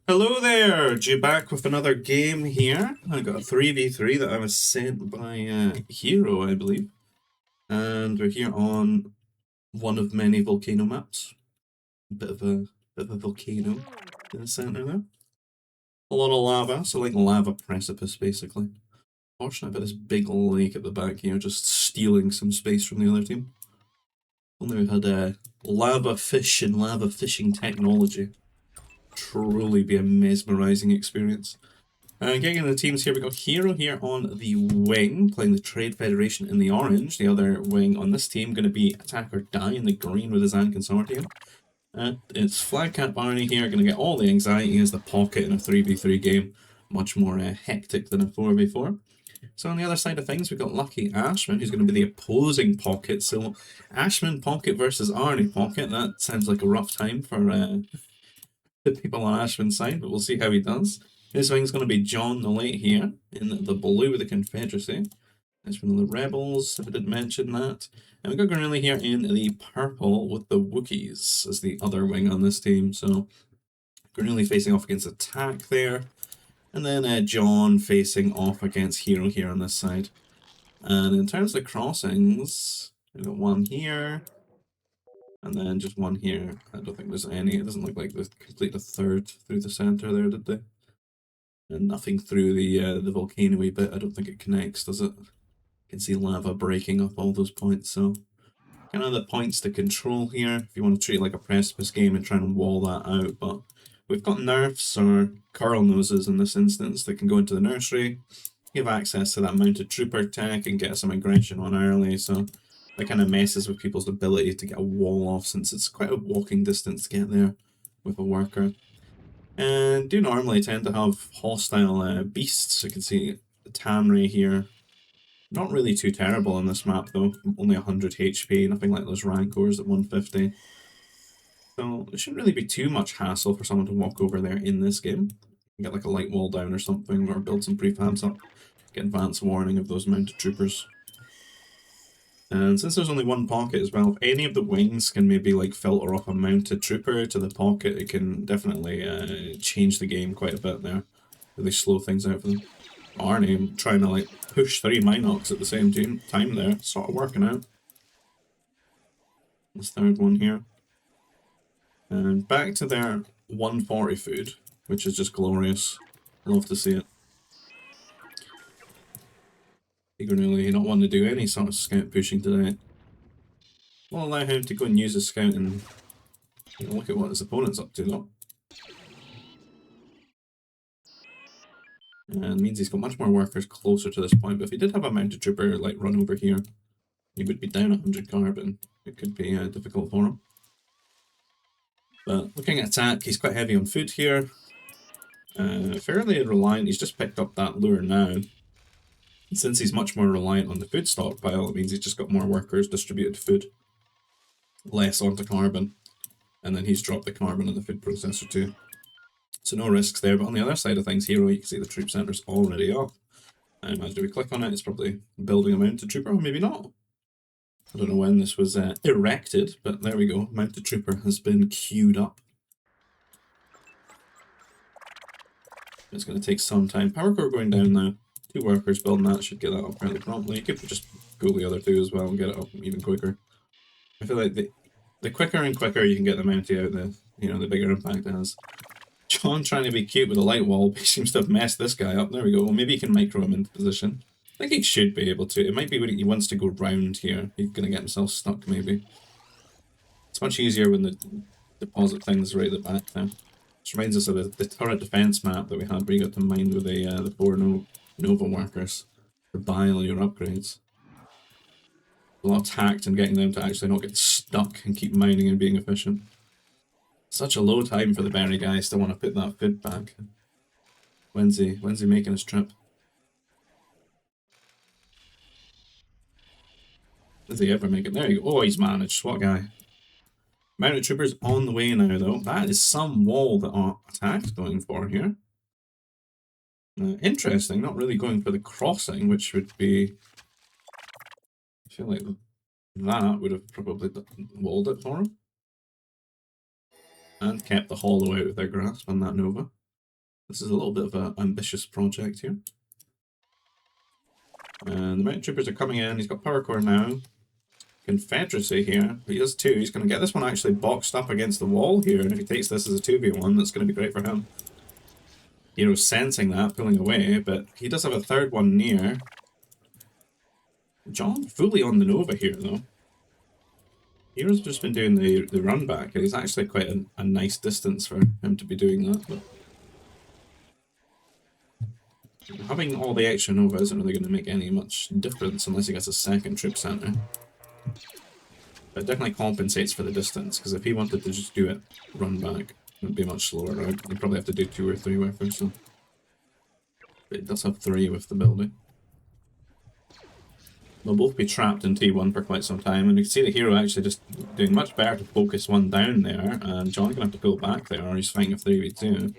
Hello there, G back with another game here. I got a 3v3 that I was sent by Hero, I believe. And we're here on one of many volcano maps. Bit of a volcano in the center there. A lot of lava, so like lava precipice basically. Fortunate about this big lake at the back here, just stealing some space from the other team. Only we had lava fish and lava fishing technology. Truly be a mesmerizing experience. Getting in the teams here, we got Hero here on the wing, playing the Trade Federation in the orange. The other wing on this team going to be Attack or Die in the green with his Zan Consortium. It's Flagcat Barney here, going to get all the anxiety as the pocket in a 3v3 game. Much more hectic than a 4v4. So on the other side of things, we've got Lucky Ashman, who's going to be the opposing pocket. So Ashman pocket versus Arnie pocket. That sounds like a rough time for the people on Ashman's side, but we'll see how he does. His wing's going to be John the Late here in the blue with the Confederacy. That's from the Rebels, if I didn't mention that. And we've got Granelli here in the purple with the Wookiees as the other wing on this team. So Granelli facing off against Attack there. And then John facing off against Hero here on this side. And in terms of the crossings, we've got one here. And then just one here. I don't think there's any. It doesn't look like they complete a third through the center there, did they? And nothing through the volcano-y bit. I don't think it connects, does it? You can see lava breaking up all those points, so kind of the points to control here if you want to treat it like a precipice game and try and wall that out. But we've got nerfs or curl noses in this instance that can go into the nursery, give access to that mounted trooper tech and get some aggression on early. So that kind of messes with people's ability to get a wall off, since it's quite a walking distance to get there with a worker. And do normally tend to have hostile beasts. You can see Tanray here. Not really too terrible on this map though. Only 100 HP, nothing like those Rancors at 150. So it shouldn't really be too much hassle for someone to walk over there in this game. Get like a light wall down or something, or build some prefabs up. Get advance warning of those mounted troopers. And since there's only one pocket as well, if any of the wings can maybe like filter off a mounted trooper to the pocket, it can definitely change the game quite a bit there. Really slow things out for them. Arnie trying to like push 3 Minox at the same time there, sort of working out. This third one here. And back to their 140 food, which is just glorious. Love to see it. Granulli not wanting to do any sort of scout pushing today. We'll allow him to go and use his scout and look at what his opponent's up to though. And means he's got much more workers closer to this point, but if he did have a mounted trooper like run over here, he would be down 100 carbon. It could be difficult for him. But looking at attack, he's quite heavy on food here. Fairly reliant, he's just picked up that lure now. Since he's much more reliant on the food stockpile, it means he's just got more workers distributed food. Less onto carbon. And then he's dropped the carbon on the food processor too. So no risks there, but on the other side of things, Hero, you can see the troop center's already up. I imagine if we click on it, it's probably building a mounted trooper, or maybe not. I don't know when this was erected, but there we go. Mounted trooper has been queued up. It's going to take some time. Power core going down now. 2 workers building that should get that up fairly promptly. You could just go the other 2 as well and get it up even quicker. I feel like the quicker and quicker you can get the Mountie out, the bigger impact it has. John trying to be cute with a light wall, but he seems to have messed this guy up. There we go. Well, maybe he can micro him into position. I think he should be able to. It might be when he wants to go round here. He's going to get himself stuck, maybe. It's much easier when the deposit thing's right at the back there. This reminds us of the turret defense map that we had where you got to mine with the 4 Nova workers to buy all your upgrades. A lot of tact in getting them to actually not get stuck and keep mining and being efficient. Such a low time for the berry guys to want to put that food back. When's he making his trip? Does he ever make it? There you go. Oh, he's managed. What a guy. Mounted troopers on the way now, though. That is some wall that our attack's going for here. Interesting. Not really going for the crossing, which would be... I feel like that would have probably walled it for him. And kept the hollow out of their grasp on that Nova. This is a little bit of an ambitious project here. And the mountain troopers are coming in. He's got power core now. Confederacy here. He has 2. He's going to get this one actually boxed up against the wall here. And if he takes this as a 2v1, that's going to be great for him. Hero's sensing that, pulling away. But he does have a 3rd one near. John fully on the Nova here, though. Hero's just been doing the run back. And it's actually quite a nice distance for him to be doing that. But having all the extra Nova isn't really going to make any much difference unless he gets a 2nd troop center. But it definitely compensates for the distance, because if he wanted to just do it run back, it would be much slower, right? You'd probably have to do 2 or 3 workers, so. But it does have 3 with the building. They'll both be trapped in T1 for quite some time, and you can see the hero actually just doing much better to focus one down there, and John's going to have to pull back there, or he's fighting a 3v2.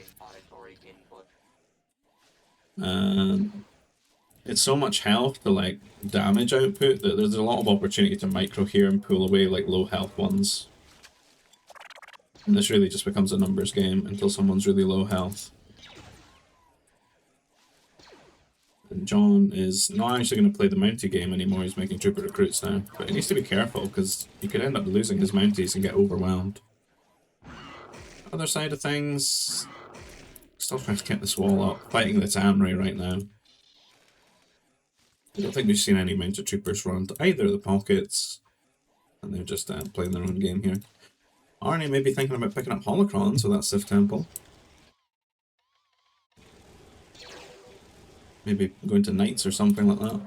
And it's so much health to like damage output that there's a lot of opportunity to micro here and pull away like low health ones. And this really just becomes a numbers game until someone's really low health. And John is not actually going to play the Mountie game anymore, he's making trooper recruits now. But he needs to be careful because he could end up losing his Mounties and get overwhelmed. Other side of things, still trying to get this wall up, fighting the Tamray right now. I don't think we've seen any mounted troopers run to either of the pockets, and they're just playing their own game here. Arnie may be thinking about picking up Holocron, so that's Sith Temple. Maybe going to Knights or something like that.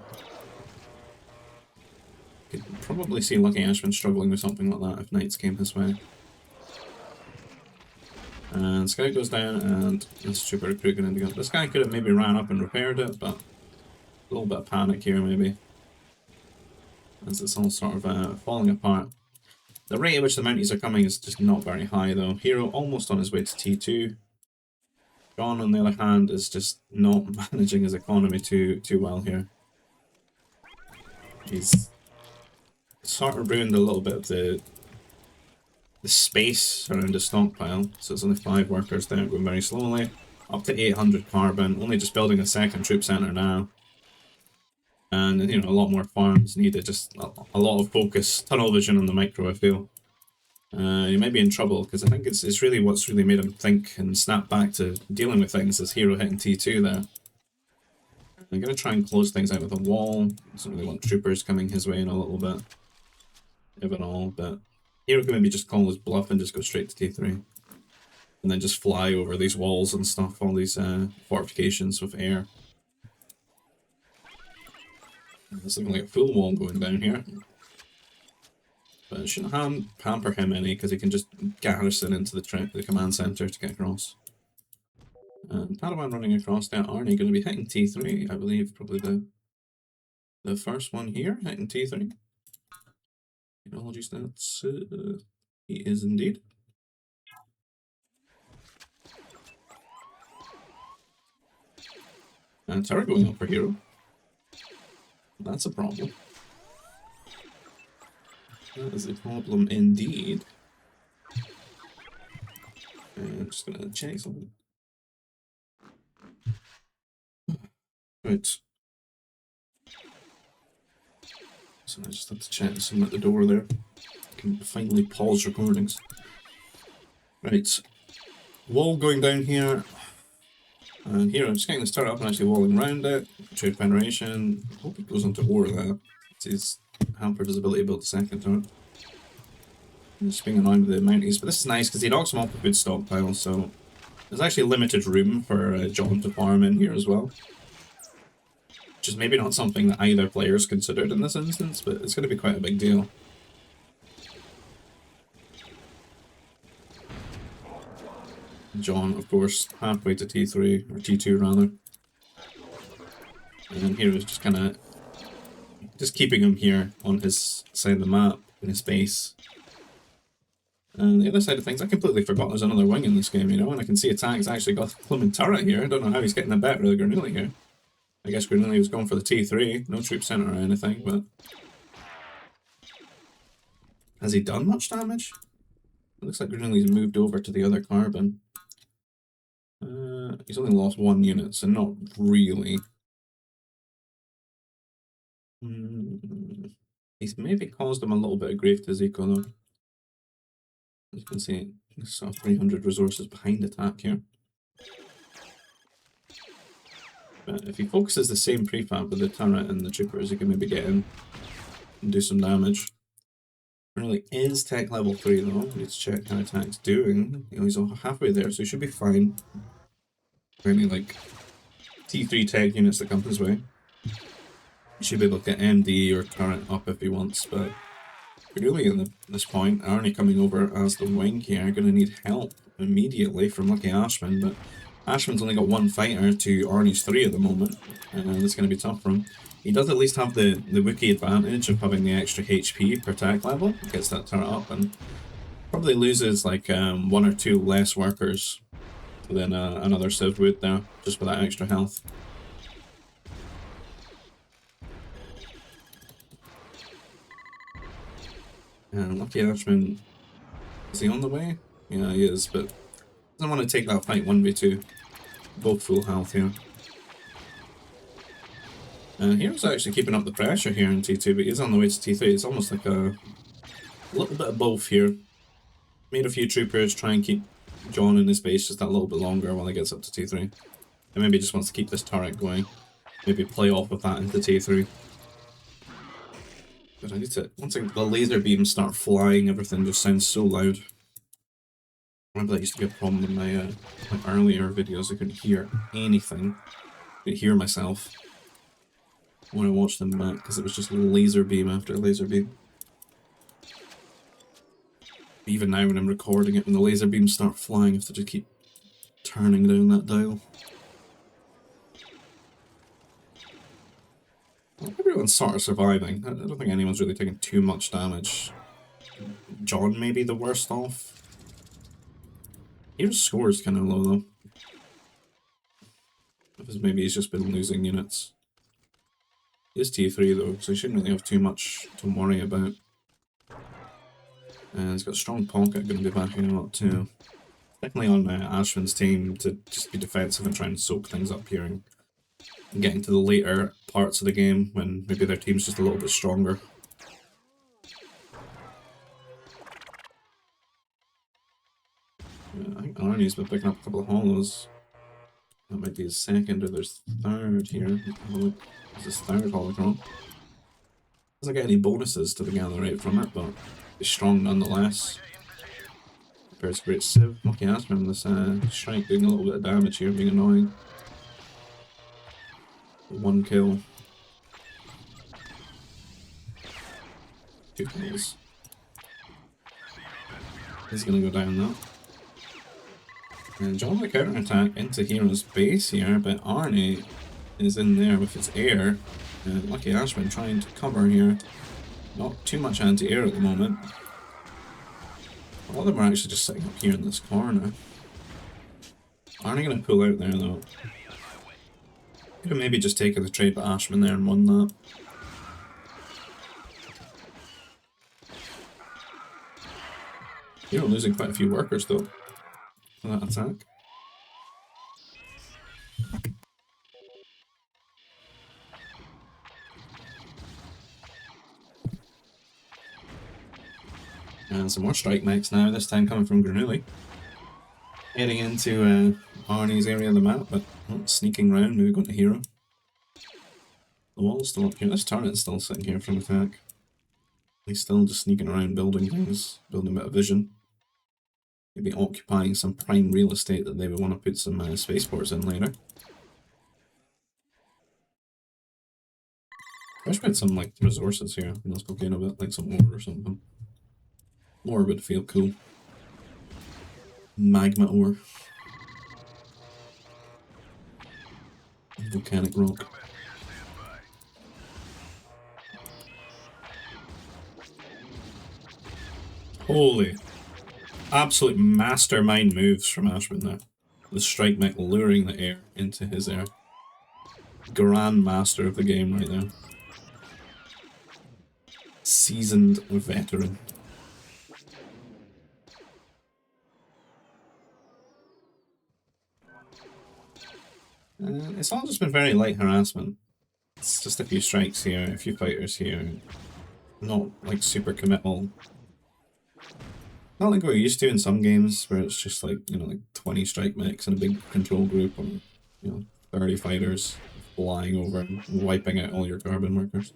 Could probably see Lucky Ashman struggling with something like that if Knights came his way. And Scout goes down, and this trooper recruit going to go. This guy could have maybe ran up and repaired it, but a little bit of panic here maybe, as it's all sort of falling apart. The rate at which the Mounties are coming is just not very high though. Hero almost on his way to T2. John on the other hand is just not managing his economy too well here. He's sort of ruined a little bit of the space around the stockpile, so it's only 5 workers there, going very slowly. Up to 800 carbon, only just building a 2nd troop center now. And, you know, a lot more farms needed, just a lot of focus, tunnel vision on the micro, I feel. You may be in trouble, because I think it's really what's really made him think and snap back to dealing with things, is Hero hitting T2 there. I'm going to try and close things out with a wall. Doesn't really want troopers coming his way in a little bit, if at all, but Hero can maybe just call his bluff and just go straight to T3. And then just fly over these walls and stuff, all these fortifications with air. There's looking like a full wall going down here. But it shouldn't hamper him any, because he can just garrison into the command center to get across. And Padawan running across there. Arnie going to be hitting T3, I believe, probably the first one here, hitting T3. Technology stats, he is indeed. And turret going up for Hero. That's a problem. That is a problem indeed. And I'm just gonna check something. Right. So I just have to check something at the door there. I can finally pause recordings. Right. Wall going down here. And here I'm just getting this turret up and actually walling around it. Trade Federation. I hope it goes onto ore there. He's hampered his ability to build a 2nd turret. Just being annoyed with the Mounties, but this is nice because he knocks them off a good stockpile, so there's actually limited room for John to farm in here as well. Which is maybe not something that either player's considered in this instance, but it's going to be quite a big deal. John, of course, halfway to T3, or T2 rather. And Hero's just kind of just keeping him here on his side of the map, in his base. And the other side of things, I completely forgot there's another wing in this game, you know, and I can see Attack's actually got a blooming turret here. I don't know how he's getting the better of Granuli here. I guess Granuli was going for the T3, no troop center or anything, but... Has he done much damage? It looks like Granuli's moved over to the other carbon. He's only lost 1 unit, so not really. He's maybe caused him a little bit of grief to Zico, though. As you can see, there's sort of 300 resources behind attack here. But if he focuses the same prefab with the turret and the troopers, he can maybe get in and do some damage. Really is tech level 3 though. We need to check how attack's doing. You know, he's halfway there, so he should be fine. Any like T3 tech units that come his way. He should be able to get MD or turret up if he wants, but really at this point, Arnie coming over as the wing here, gonna need help immediately from Lucky Ashman, but Ashman's only got 1 fighter to Arnie's 3 at the moment, and it's gonna be tough for him. He does at least have the Wookiee advantage of having the extra HP per tech level, gets that turret up, and probably loses like 1 or 2 less workers than another Civ would there, just with that extra health. And Lucky Ashman, is he on the way? Yeah, he is, but doesn't want to take that fight 1v2. Both full health here. Hero's actually keeping up the pressure here in T2, but he's on the way to T3. It's almost like a little bit of both here. Made a few troopers try and keep John in his base just that little bit longer while he gets up to T3. And maybe he just wants to keep this turret going. Maybe play off with that into T3. But I need to, once the laser beams start flying, everything just sounds so loud. I remember that used to be a problem in my earlier videos. I couldn't hear anything. I couldn't hear myself when I watched them back, because it was just laser beam after laser beam. Even now when I'm recording it, when the laser beams start flying, I have to just keep turning down that dial. Well, everyone's sort of surviving. I don't think anyone's really taking too much damage. John may be the worst off. Hero's score is kind of low though. Because maybe he's just been losing units. He is T3 though, so he shouldn't really have too much to worry about. And he's got a strong pocket, going to be backing him up too. Definitely on Ashman's team to just be defensive and try and soak things up here and getting to the later parts of the game when maybe their team's just a little bit stronger. Yeah, I think Arnie's been picking up a couple of hollows. That might be his second, or there's third here. Is his third holocron? Doesn't get any bonuses to the gather rate from it, but he's strong nonetheless. Prepares a great Civ. Lucky Ashman, this strike doing a little bit of damage here, being annoying. 1 kill. 2 kills. He's gonna go down now. And John the counter-attack into Hero's base here, but Arnie is in there with his air. And Lucky Ashman trying to cover here. Not too much anti-air at the moment. A lot of them are actually just sitting up here in this corner. Arnie gonna pull out there though. Could have maybe just taken the trade by Ashman there and won that. Hero losing quite a few workers though for that attack. And some more strike mechs now, this time coming from Granuli. Heading into Arnie's area of the map, but sneaking around, maybe going to Hero. The wall's still up here. This turret's still sitting here from attack. He's still just sneaking around building things, building a bit of vision. Maybe occupying some prime real estate that they would want to put some spaceports in later. I wish we had some like resources here in this volcano bit, like some ore or something. Ore would feel cool. Magma ore. Volcanic rock. Holy. Absolute mastermind moves from Ashman there. The strike mech luring the air into his air. Grand master of the game right there. Seasoned veteran. It's all just been very light harassment. It's just a few strikes here, a few fighters here. Not like super committal. Not like we're used to in some games where it's just like, you know, like 20 strike mechs in a big control group or, you know, 30 fighters flying over and wiping out all your carbon workers.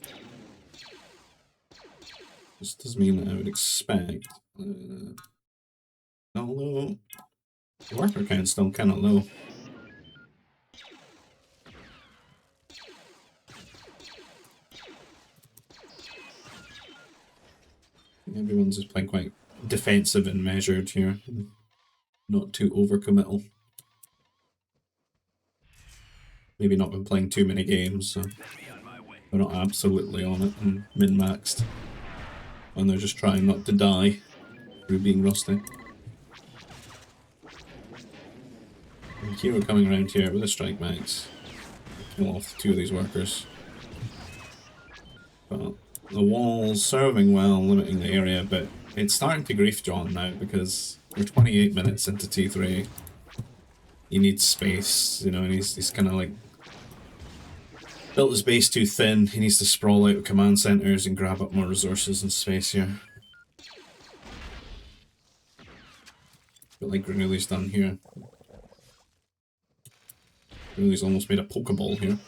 This does mean that I would expect. Although, the worker count's still kind of low. Everyone's just playing quite defensive and measured here. Not too overcommittal. Maybe not been playing too many games, so they're not absolutely on it and min-maxed. And they're just trying not to die through being rusty. And Hero coming around here with a strike max. Kill off 2 of these workers. But the wall's serving well, limiting the area, but it's starting to grief John now because we're 28 minutes into T3. He needs space, you know, and he's kind of like built his base too thin. He needs to sprawl out of command centers and grab up more resources and space here. But like Granuli's done here. Granuli's almost made a Pokeball here.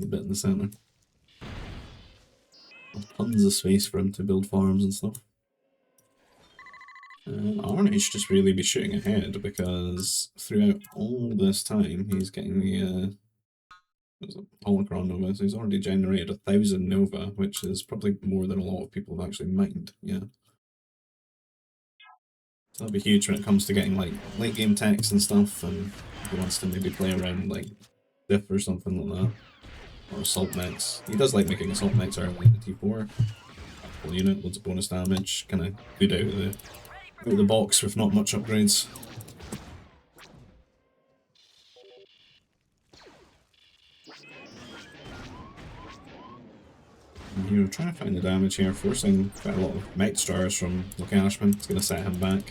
A bit in the center. Tons of space for him to build farms and stuff. Arnie just really be shooting ahead because throughout all this time he's getting the Holocron Nova, so he's already generated 1,000 Nova, which is probably more than a lot of people have actually mined, yeah. So that'll be huge when it comes to getting like late game techs and stuff, and if he wants to maybe play around like Diff or something like that. Or Assault Mechs. He does like making Assault Mechs early in the T4. Full unit, loads of bonus damage, kinda good out of the box with not much upgrades. And you're trying to find the damage here, forcing quite a lot of mech stars from Ashman. It's gonna set him back.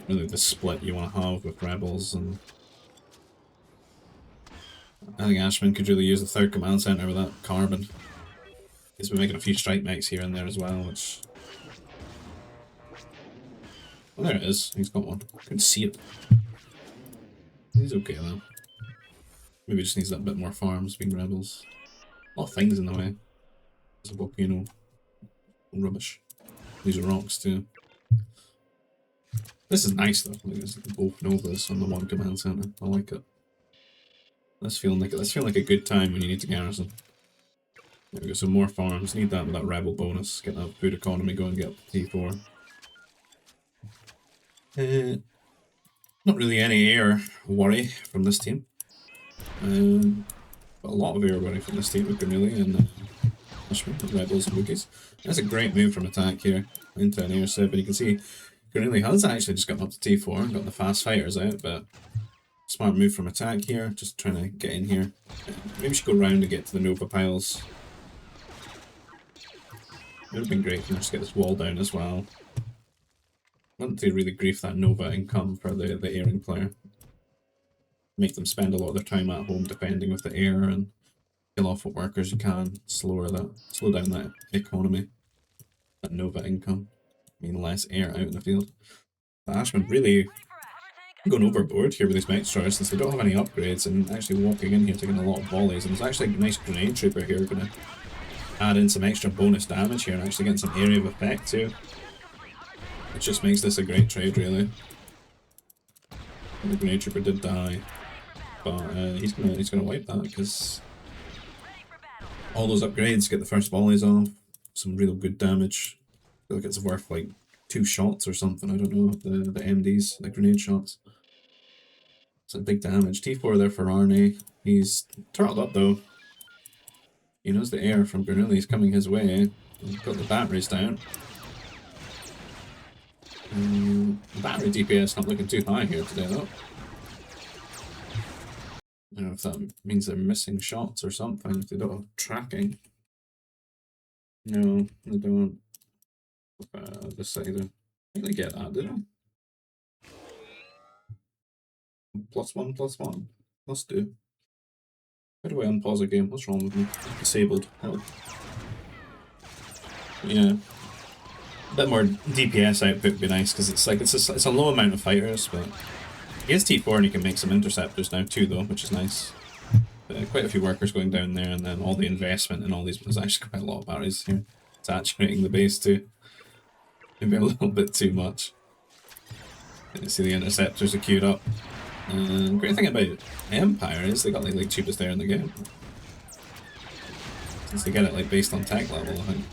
Really the split you want to have with Rebels, and I think Ashman could really use the 3rd command center with that carbon. He's been making a few strike mechs here and there as well, which... Oh, there it is. He's got one. Couldn't see it. He's okay though. Maybe just needs that bit more farms, being Rebels. A lot of things in the way. There's a volcano. Rubbish. These are rocks too. This is nice though. Like, there's both Novas on the one command center. I like it. Let's feel like a good time when you need to garrison. There we go, some more farms. Need that with that rebel bonus. Get that food economy going, get up to T4. Not really any air worry from this team. But a lot of air worry from this team with Granuli and Ashman, Rebels and Wookiees. That's a great move from attack here into an air sip, and you can see Granuli has actually just gotten up to T4 and got the fast fighters out, but smart move from attack here, just trying to get in here. Maybe we should go round and get to the Nova piles. It would have been great to just get this wall down as well. I want to really grief that Nova income for the airing player. Make them spend a lot of their time at home defending with the air and kill off what workers you can, slow down that economy, that Nova income. I mean, less air out in the field. But Ashman really going overboard here with these mech stars since they don't have any upgrades, and actually walking in here taking a lot of volleys, and there's actually a nice grenade trooper here going to add in some extra bonus damage here and actually getting some area of effect too. It just makes this a great trade really. And the grenade trooper did die, but he's gonna wipe that because all those upgrades get the first volleys off, some real good damage. I feel like it's worth like 2 shots or something, I don't know, the MDs, the grenade shots. It's like big damage. T4 there for Arnie. He's turtled up though. He knows the air from Bernoulli is coming his way. He's got the batteries down. Battery DPS not looking too high here today though. I don't know if that means they're missing shots or something, if they don't have tracking. No, they don't. This side, I think they get that, did they? +1/+1. Must do. How do I unpause a game? What's wrong with me? Disabled. Help. Yeah. A bit more DPS output would be nice, because it's like it's a low amount of fighters, but he has T4 and he can make some interceptors now too, though, which is nice. Quite a few workers going down there, and then all the investment in all these. There's actually quite a lot of batteries here. Saturating the base too. Maybe a little bit too much. You see the interceptors are queued up. Great thing about Empire is they got like cheapest there in the game. Since they get it like based on tech level, I think.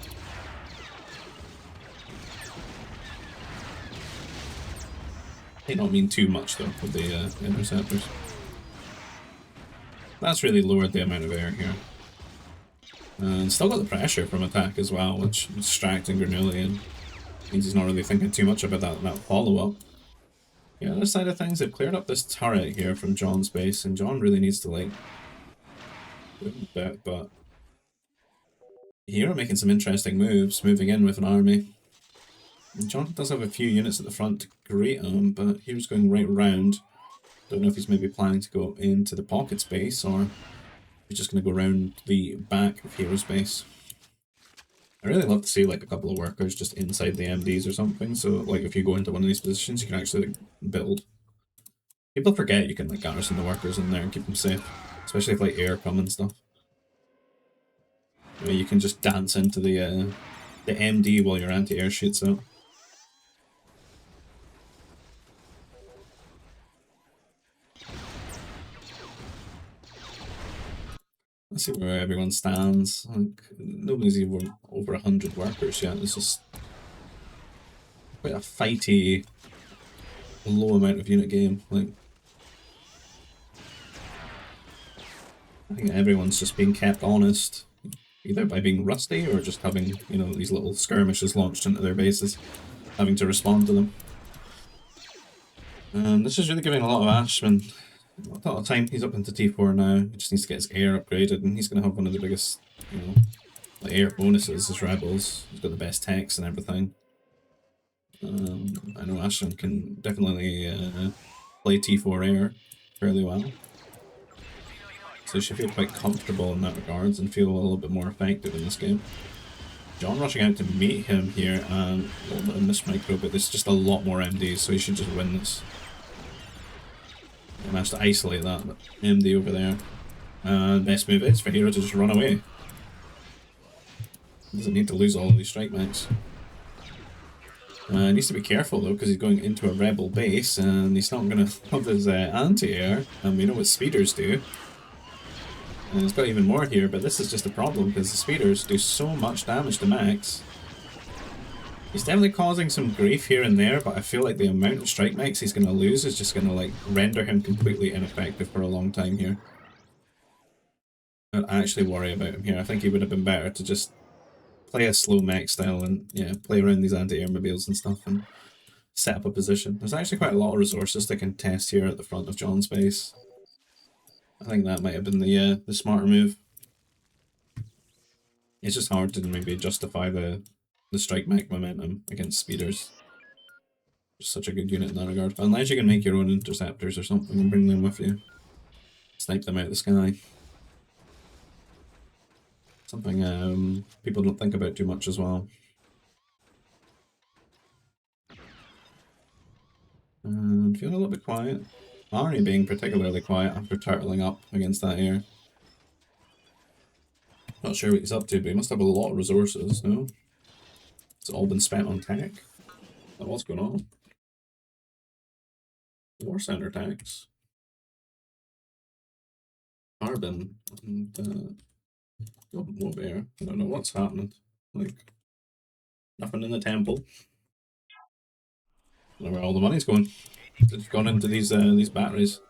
They don't mean too much though with the interceptors. That's really lowered the amount of air here. And still got the pressure from attack as well, which is distracting Granulli and means he's not really thinking too much about that follow-up. The other side of things, they've cleared up this turret here from John's base, and John really needs to like do a bit, but here are making some interesting moves, moving in with an army. And John does have a few units at the front to greet him, but here's going right round. Don't know if he's maybe planning to go into the pocket space, or he's just going to go around the back of Hero's base. I really love to see like a couple of workers just inside the MDs or something, so like if you go into one of these positions you can actually like, build. People forget you can like garrison the workers in there and keep them safe, especially if like air come and stuff. You can just dance into the MD while your anti-air shoots out. Let's see where everyone stands. Like, nobody's even over 100 workers yet. It's just quite a fighty, low amount of unit game. Like, I think everyone's just being kept honest, either by being rusty or just having, you know, these little skirmishes launched into their bases, having to respond to them. And this is really giving a lot of Ashman a lot of time. He's up into T4 now. He just needs to get his air upgraded, and he's going to have one of the biggest, you know, like air bonuses as Rebels. He's got the best techs and everything. I know Ashman can definitely play T4 air fairly well. So he should feel quite comfortable in that regards and feel a little bit more effective in this game. John rushing out to meet him here, and a little bit of mismicro, but there's just a lot more MDs, so he should just win this. I managed to isolate that MD over there. And best move is for Hero to just run away. He doesn't need to lose all of these strike mechs. He needs to be careful though, because he's going into a rebel base and he's not going to have his anti-air, and we know what speeders do. And he's got even more here, but this is just a problem because the speeders do so much damage to mechs. He's definitely causing some grief here and there, but I feel like the amount of strike mechs he's going to lose is just going to like render him completely ineffective for a long time here. I'd actually worry about him here. I think he would have been better to just play a slow mech style and yeah, play around these anti-air mobiles and stuff and set up a position. There's actually quite a lot of resources to contest here at the front of John's base. I think that might have been the smarter move. It's just hard to maybe justify the strike mech momentum against speeders. Just such a good unit in that regard. But unless you can make your own interceptors or something and bring them with you. Snipe them out of the sky. Something people don't think about too much as well. And feeling a little bit quiet. Arnie being particularly quiet after turtling up against that air. Not sure what he's up to, but he must have a lot of resources, no? It's all been spent on tech. What's going on? War center tanks. Carbon and move air. I don't know what's happening. Like nothing in the temple. I don't know where all the money's going. It's gone into these batteries.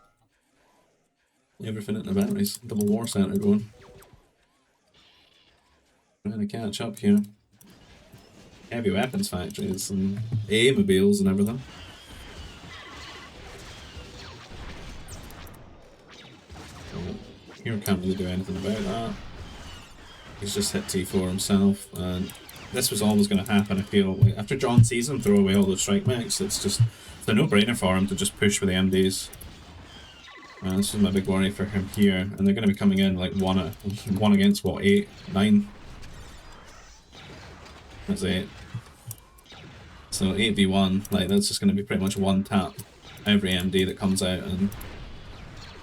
Everything in the batteries. Double war center going. Trying to catch up here. Heavy weapons factories and A-mobiles and everything. Hero can't really do anything about that. He's just hit T4 himself, and this was always going to happen, I feel. Like, after John sees him throw away all those strike mechs, it's a no-brainer for him to just push with the MDs. This is my big worry for him here, and they're going to be coming in like one against what, 8, 9? That's 8. So 8v1, like that's just going to be pretty much one tap every MD that comes out, and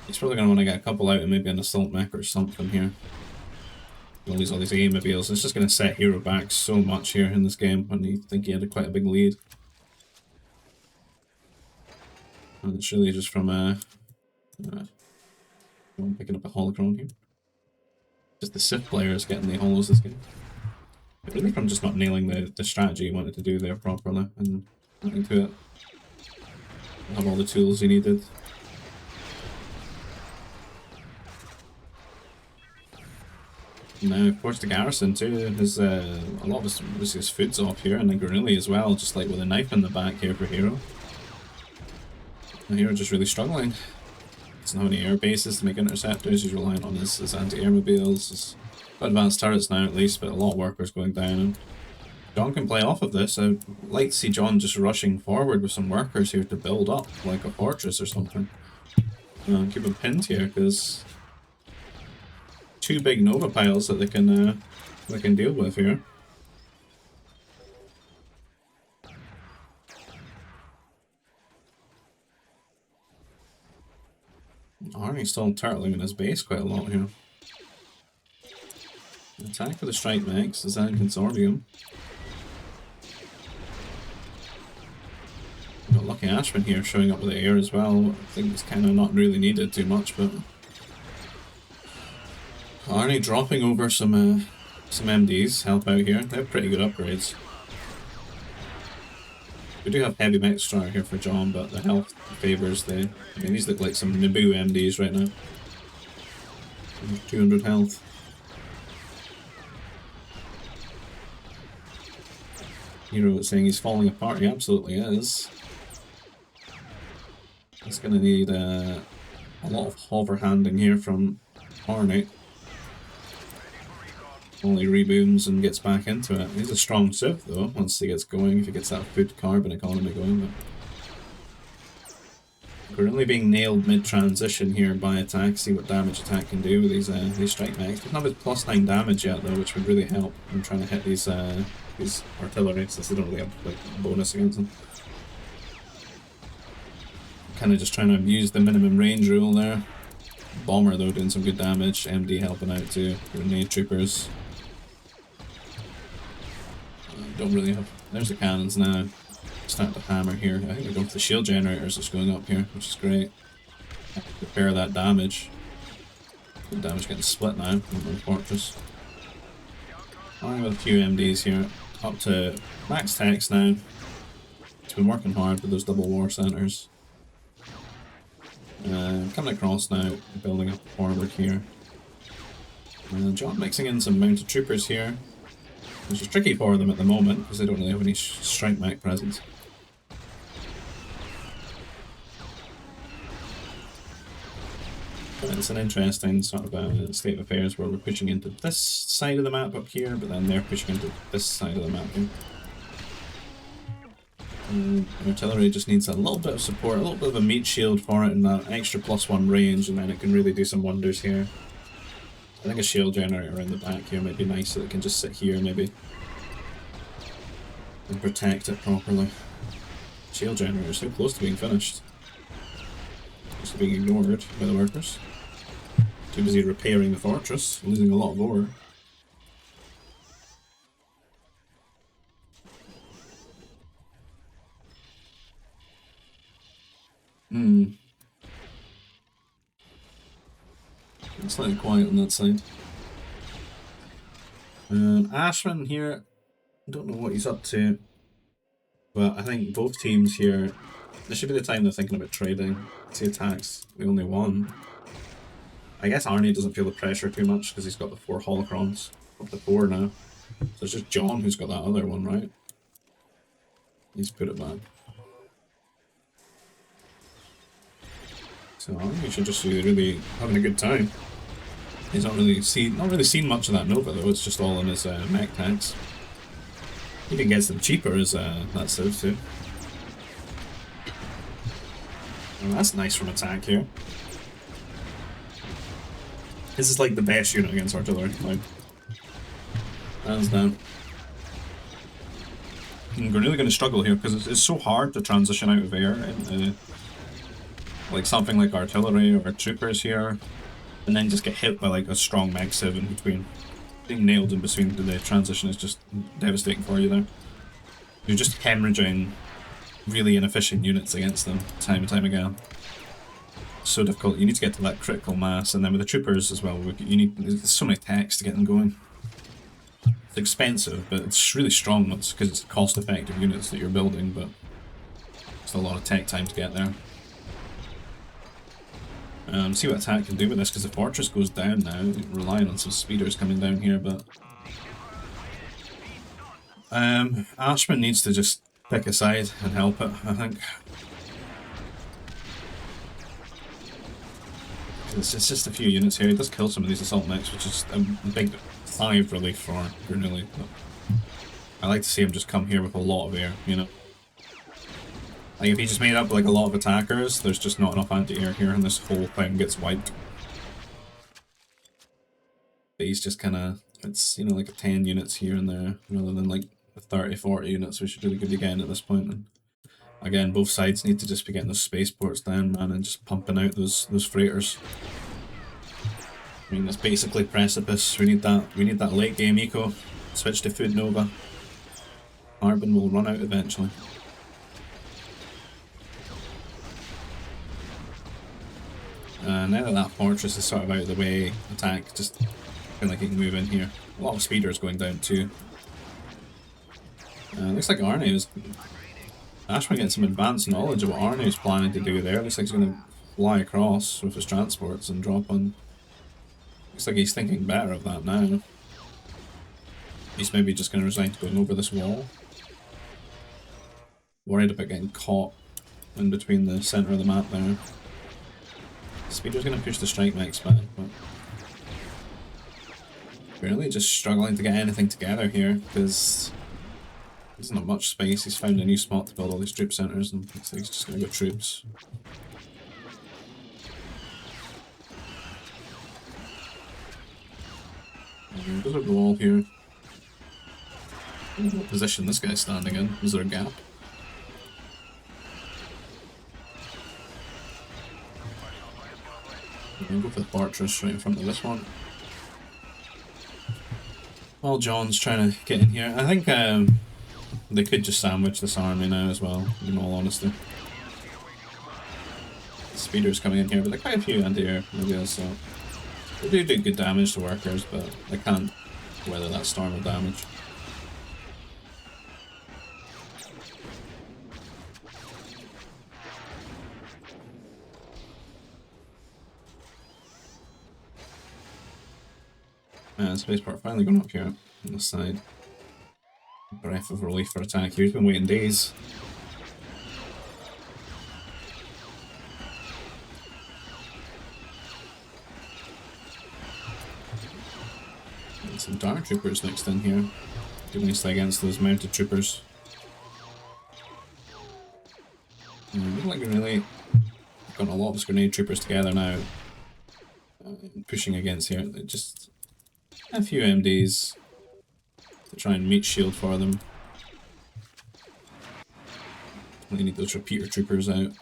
he's probably going to want to get a couple out and maybe an assault mech or something here. All these A-mobiles. It's just going to set Hero back so much here in this game when you think he had quite a big lead. And it's really just from picking up a holocron here. Just the Sith players getting the holos this game. But really from just not nailing the strategy he wanted to do there properly and getting to it. Have all the tools he needed. Now, of course, the garrison too has a lot of his food's off here, and then Granilli as well, just like with a knife in the back here for Hero. And Hero just really struggling. Doesn't have any air bases to make interceptors. He's relying on his anti-air mobiles. His advanced turrets now at least, but a lot of workers going down. And John can play off of this. I'd like to see John just rushing forward with some workers here to build up like a fortress or something. Keep him pinned here because 2 big Nova piles that they can deal with here. Arnie's still turtling in his base quite a lot here. Attack with the strike mechs, design consortium. Got Lucky Ashman here showing up with the air as well. I think it's kind of not really needed too much, but Arnie dropping over some MDs help out here. They have pretty good upgrades. We do have heavy mech star here for John, but the health favours the. I mean, these look like some Naboo MDs right now. 200 health. Hero is saying he's falling apart. He absolutely is. He's going to need a lot of hover handing here from Arnie. Only rebooms and gets back into it. He's a strong Civ though, once he gets going, if he gets that food carbon economy going. But currently being nailed mid-transition here by attack, see what damage attack can do with these strike mechs. Doesn't have his +9 damage yet though, which would really help in trying to hit these artillery, since they don't really have like bonus against them. Kind of just trying to use the minimum range rule there. Bomber though doing some good damage, MD helping out too, grenade troopers. Don't really have. There's the cannons now. Starting to hammer here. I think they're going for the shield generators that's going up here, which is great. Repair that damage. Good damage getting split now from the fortress. Alright, with a few MDs here. Up to max techs now. He's been working hard with those double war centers. Coming across now, building up forward here. John mixing in some mounted troopers here, which is tricky for them at the moment because they don't really have any strike mech presence. But it's an interesting sort of state of affairs where we're pushing into this side of the map up here, but then they're pushing into this side of the map here. Artillery just needs a little bit of support, a little bit of a meat shield for it, and that extra +1 range, and then it can really do some wonders here. I think a shield generator around the back here might be nice, so it can just sit here maybe and protect it properly. Shield generator so close to being finished. Just being ignored by the workers. Too busy repairing the fortress, losing a lot of ore. It's slightly quiet on that side. Ashman here, I don't know what he's up to, but I think both teams here, this should be the time they're thinking about trading. See attacks, the only one. I guess Arnie doesn't feel the pressure too much because he's got the 4 holocrons, up to 4 now. So it's just John who's got that other one, right? He's put it back. So Arnie should just be really having a good time. He's not really seen much of that Nova though. It's just all in his mech tanks. He even gets them cheaper as that Civ too. Well, that's nice from attack here. This is like the best unit against artillery. Like, hands down. And we're really going to struggle here because it's so hard to transition out of air into like something like artillery or troopers here, and then just get hit by like a strong mag 7 in between. Being nailed in between the transition is just devastating for you there. You're just hemorrhaging really inefficient units against them time and time again. So difficult. You need to get to that critical mass, and then with the troopers as well, there's so many techs to get them going. It's expensive, but it's really strong because it's cost-effective units that you're building, but it's a lot of tech time to get there. See what attack can do with this, because the fortress goes down now, relying on some speeders coming down here, but Ashman needs to just pick a side and help it, I think. It's just a few units here. He does kill some of these assault mechs, which is a big sigh of relief for Brunelli. I like to see him just come here with a lot of air, you know. Like if he just made up like a lot of attackers, there's just not enough anti-air here and this whole thing gets wiped. But he's just kinda, it's, you know, like a 10 units here and there, rather than like 30-40 units we should really be getting at this point. And again, both sides need to just be getting those spaceports down, man, and just pumping out those freighters. I mean, that's basically Precipice. We need that late game eco. Switch to Food Nova. Carbon will run out eventually. Now that fortress is sort of out of the way, attack just feel like he can move in here. A lot of speeders going down too. Looks like Arne is. Ashman getting some advanced knowledge of what Arne is planning to do there. Looks like he's going to fly across with his transports and drop on. Looks like he's thinking better of that now. He's maybe just going to resign to going over this wall. Worried about getting caught in between the centre of the map there. Speeder's going to push the strike mechs back, but really just struggling to get anything together here because there's not much space. He's found a new spot to build all these troop centres and looks like he's just going to go troops. Goes up the wall here. What position this guy's standing in? Is there a gap? We'll go for the fortress right in front of this one. While John's trying to get in here, I think they could just sandwich this army now as well, in all honesty. The speeder's coming in here, but there are quite a few anti-air ideas, so they do good damage to workers, but they can't weather that storm of damage. Spaceport finally going up here on this side. Breath of relief for attack here. He's been waiting days. And some Dark Troopers next in here. Doing nicely against those mounted troopers. Looking like we really got a lot of grenade troopers together now. Pushing against here. Just a few MDs to try and meet shield for them. We need those repeater troopers out.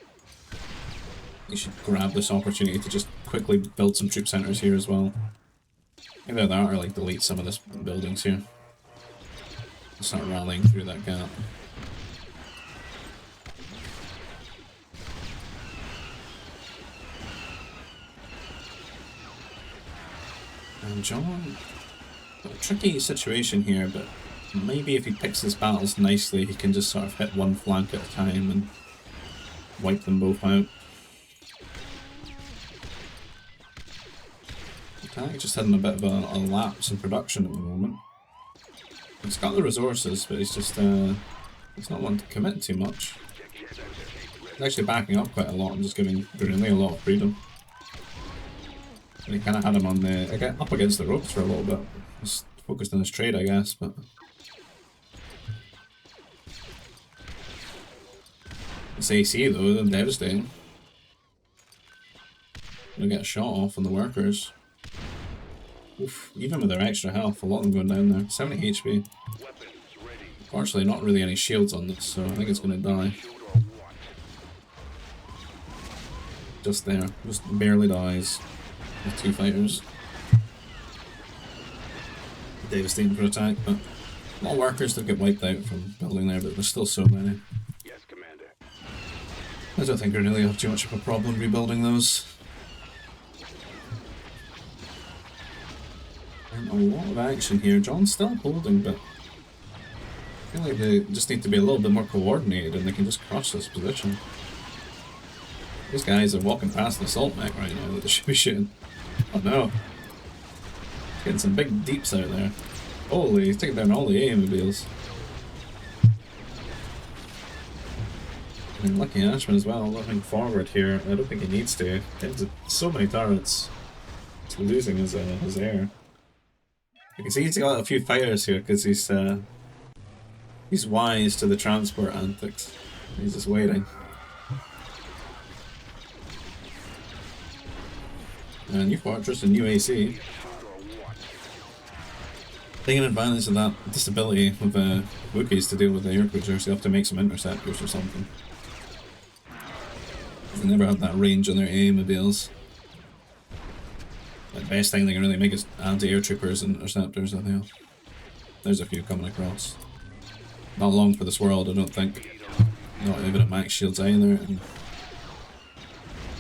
They should grab this opportunity to just quickly build some troop centers here as well. Either that or like delete some of this buildings here. Start rallying through that gap. And John, a tricky situation here, but maybe if he picks his battles nicely, he can just sort of hit one flank at a time and wipe them both out. Attack just having a bit of a lapse in production at the moment. He's got the resources, but he's just he's not wanting to commit too much. He's actually backing up quite a lot and just giving Brunelli a lot of freedom. He kind of had him on the up against the ropes for a little bit. Just focused on his trade, I guess, but it's AC though, they're devastating. Gonna get a shot off on the workers. Oof, even with their extra health, a lot of them going down there. 70 HP. Unfortunately, not really any shields on this, so I think it's going to die. Just there. Just barely dies with 2 fighters. Devastating for attack, but a lot of workers that get wiped out from building there, but there's still so many. Yes, Commander. I don't think we really have too much of a problem rebuilding those. And a lot of action here. John's still holding, but I feel like they just need to be a little bit more coordinated and they can just crush this position. These guys are walking past an assault mech right now that they should be shooting. Oh no. Getting some big deeps out there. Holy, he's taking down all the A-mobiles. And lucky Ashman as well, looking forward here. I don't think he needs to. There's so many turrets. He's losing his air. You can see he's got a few fighters here because he's wise to the transport antics. He's just waiting. And new fortress and new AC. Taking advantage of that disability with Wookiees to deal with the air cruisers, you have to make some interceptors or something. They never have that range on their A-mobiles. The best thing they can really make is anti-air troopers and interceptors, I think. There's a few coming across. Not long for this world, I don't think. Not even at max shields either. And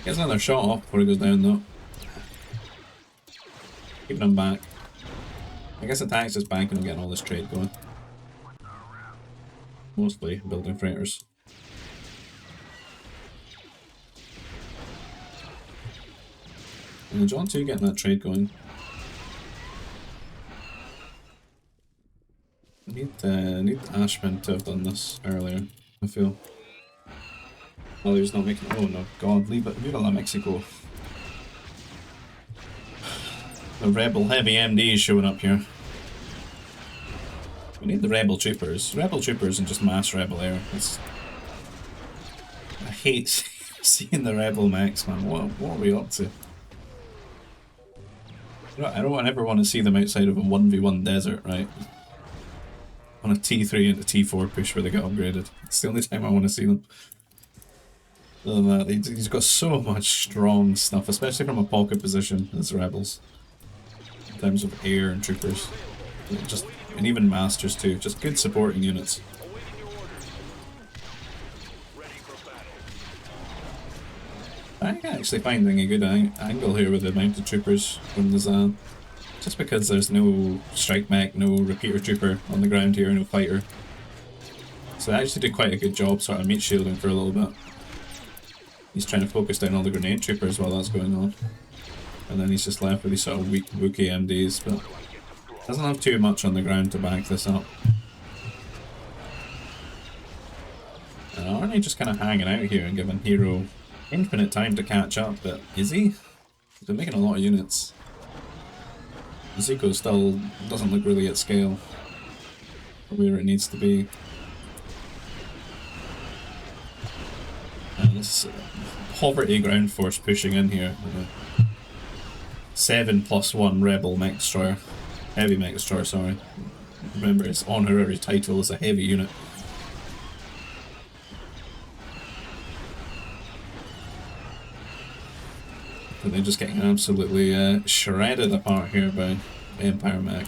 gets another shot off before he goes down though. Keeping him back. I guess attack's just banking on getting all this trade going. Mostly building freighters. And John 2 getting that trade going. Need Ashman to have done this earlier, I feel. Well, he was not making. Oh no, God, leave it, La Mexico. The rebel heavy MD is showing up here. We need the rebel troopers. Rebel troopers and just mass rebel air. I hate seeing the rebel mechs, man. What are we up to? I don't ever want to see them outside of a 1v1 desert, right? On a T3 and a T4 push where they get upgraded. It's the only time I want to see them. Other than that, he's got so much strong stuff, especially from a pocket position as rebels. In terms of air and troopers. And even masters too. Just good supporting units. I'm actually finding a good angle here with the mounted troopers from the Zan. Just because there's no strike mech, no repeater trooper on the ground here, no fighter. So they actually did quite a good job sort of meat shielding for a little bit. He's trying to focus down all the grenade troopers while that's going on. And then he's just left with these sort of weak Wookiee MDs, but doesn't have too much on the ground to back this up. And aren't they just kind of hanging out here and giving Hero infinite time to catch up, but is he? They're making a lot of units. Zico still doesn't look really at scale for where it needs to be. And this poverty ground force pushing in here. 7+1 rebel mech destroyer. Heavy mech destroyer, sorry. Remember, its honorary title is a heavy unit. But they're just getting absolutely shredded apart here by Empire mech.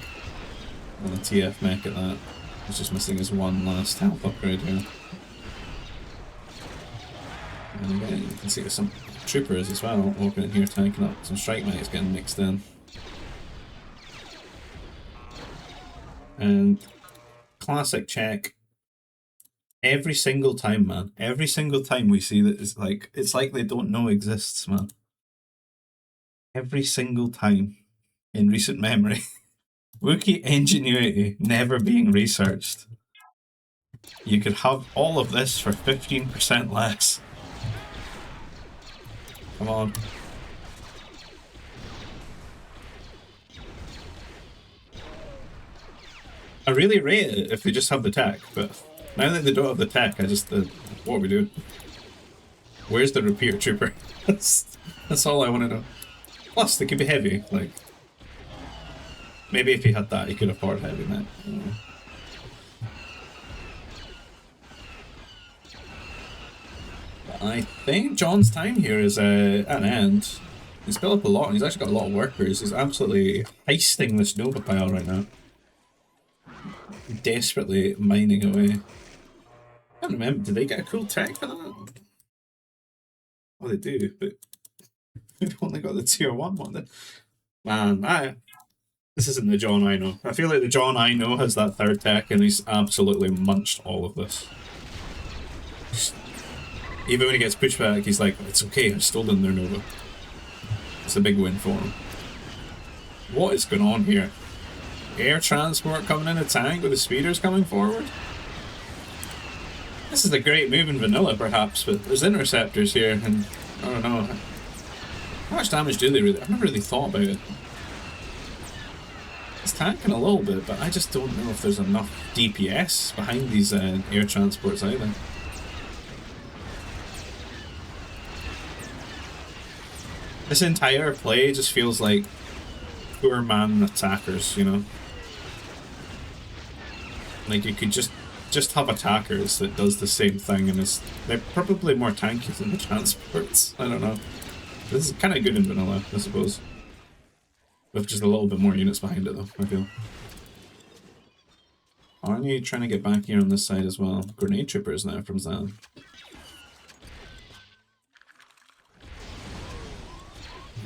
And the TF mech at that. He's just missing his one last health upgrade here. And again, you can see there's some troopers as well walking in here tanking up. Some strike mechs getting mixed in. And classic Czech. Every single time, man. Every single time we see that, it's like they don't know exists, man. Every single time in recent memory. Wookiee ingenuity never being researched. You could have all of this for 15% less. Come on. I really rate it if they just have the tech, but now that they don't have the tech, what are we doing? Where's the repeater trooper? That's all I want to know. Plus, they could be heavy, like... Maybe if he had that, he could afford heavy mech. But I think John's time here is at an end. He's built up a lot, and he's actually got a lot of workers. He's absolutely heisting this Nova pile right now. Desperately mining away. I can't remember, did they get a cool tech for that? Well, they do, but they've only got the tier 1 one. Man, this isn't the John I know. I feel like the John I know has that third tech, and he's absolutely munched all of this. Even when he gets pushed back, he's like, it's okay, I've stolen their Nova. It's a big win for him. What is going on here? Air transport coming in a tank with the speeders coming forward? This is a great move in vanilla, perhaps, but there's interceptors here, and I don't know. How much damage do they really? I've never really thought about it. It's tanking a little bit, but I just don't know if there's enough DPS behind these air transports either. This entire play just feels like poor man attackers, you know? Like, you could just have attackers that does the same thing, and they're probably more tanky than the transports. I don't know. This is kind of good in vanilla, I suppose. With just a little bit more units behind it, though, I feel. Arnie trying to get back here on this side as well. Grenade troopers now from Zan.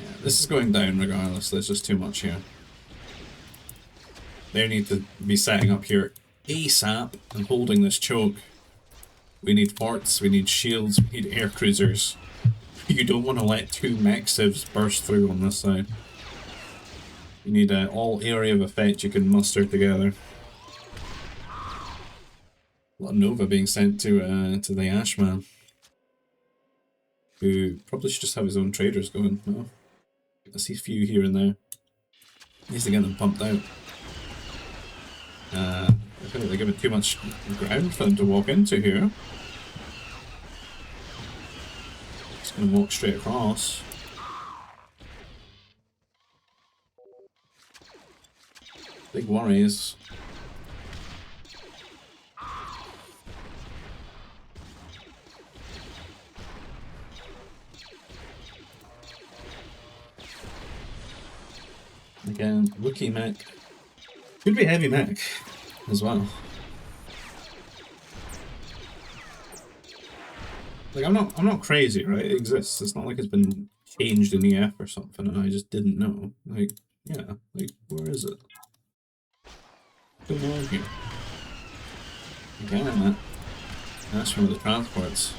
Yeah, this is going down regardless. There's just too much here. They need to be setting up here ASAP and holding this choke. We need forts, we need shields, we need air cruisers. You don't want to let two mech civs burst through on this side. You need all area of effect you can muster together. A lot of Nova being sent to the Ashman, who probably should just have his own traders going. No, I see a few here and there. Needs to get them pumped out. I feel like they're giving too much ground for them to walk into here. Just gonna walk straight across. Big worries. Again, Wookiee mech. Could be heavy mech as well. Like, I'm not crazy, right? It exists. It's not like it's been changed in EF or something and I just didn't know. Like, yeah, like, where is it? What's going on here? Again, that's from the transports.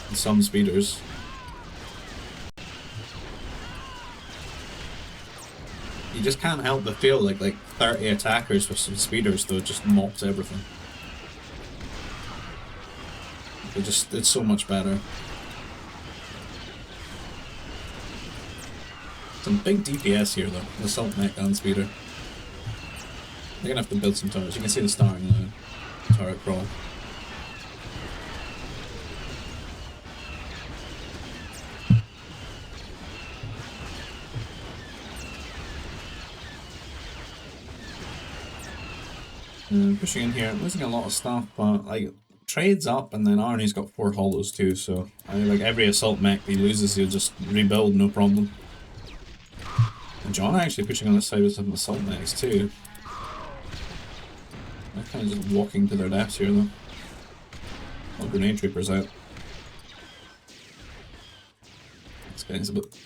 And some speeders. You just can't help but feel like 30 attackers with some speeders though just mops everything. It's so much better. Some big DPS here though, the assault mech and speeder. They're gonna have to build some turrets. You can see the star in the turret crawl. Pushing in here, losing a lot of stuff, but like trades up, and then Arnie's got 4 hollows too. So like every assault mech he loses, he'll just rebuild, no problem. And John actually pushing on this side with some assault mechs too. They're kind of just walking to their deaths here though. All grenade troopers out. This guy's a bit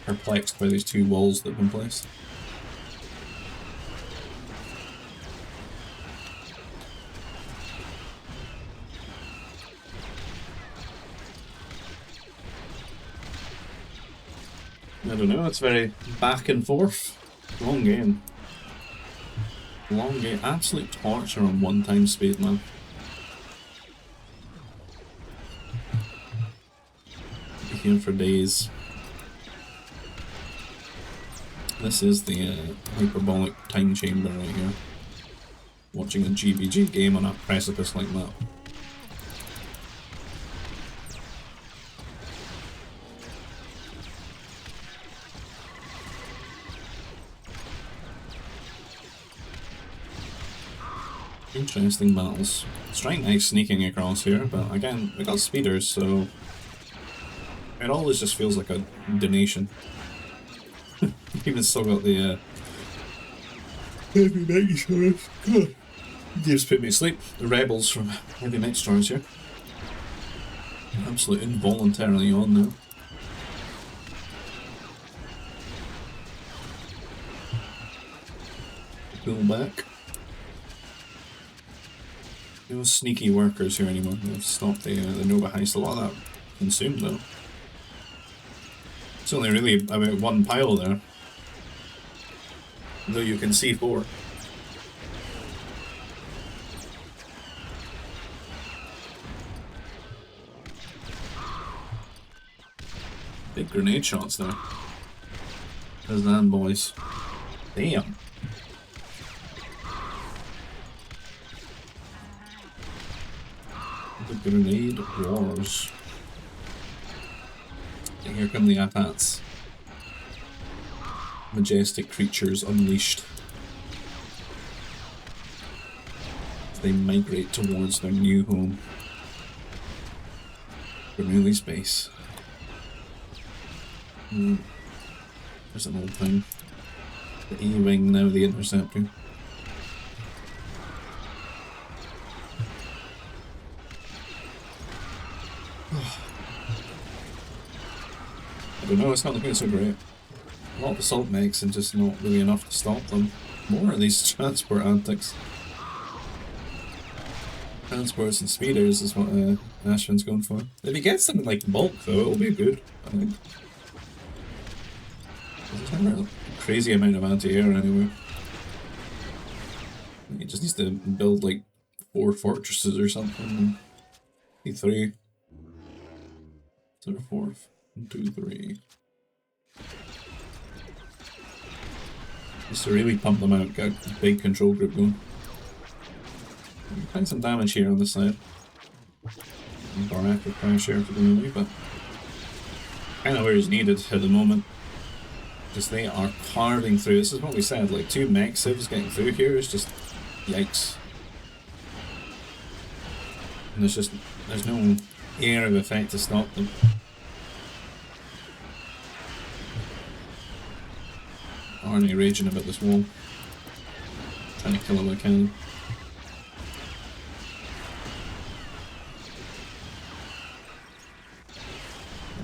perplexed by these 2 walls that have been placed. I don't know, it's very back and forth. Long game. Long game. Absolute torture on 1 speed, man. Be here for days. This is the hyperbolic time chamber right here. Watching a GBG game on a precipice like that. Interesting battles. Strike Knight sneaking across here, but again, we got speeders, so it always just feels like a donation. Even still got the Heavy Knight Stars. God. They just put me to sleep. The rebels from Heavy Knight Stars here. Absolutely involuntarily on now. Pull back. No sneaky workers here anymore. They've stopped the Nova Heist. A lot of that consumed though. It's only really about one pile there. Though you can see 4. Big grenade shots there. There's them boys. Damn. The grenade wars. And here come the Apats. Majestic creatures unleashed. As they migrate towards their new home. Bernoulli's base. There's an old thing. The E-Wing, now the Interceptor. I don't know, it's not looking so great. A lot of assault mechs and just not really enough to stop them. More of these transport antics. Transports and speeders is what Ashvin's going for. If he gets them in like bulk though, it'll be good, I think. There's never a crazy amount of anti-air anywhere. He just needs to build like 4 fortresses or something. 3. Is there a 4th? 1, 2, 3. Just to really pump them out, get a big control group going. Find some damage here on this side. Barak with crash here for the movie, but kind of where he's needed at the moment. Because they are carving through. This is what we said, like 2 mech civs getting through here is just yikes. And there's no air of effect to stop them. Arnie raging about this wall. Trying to kill him with a cannon.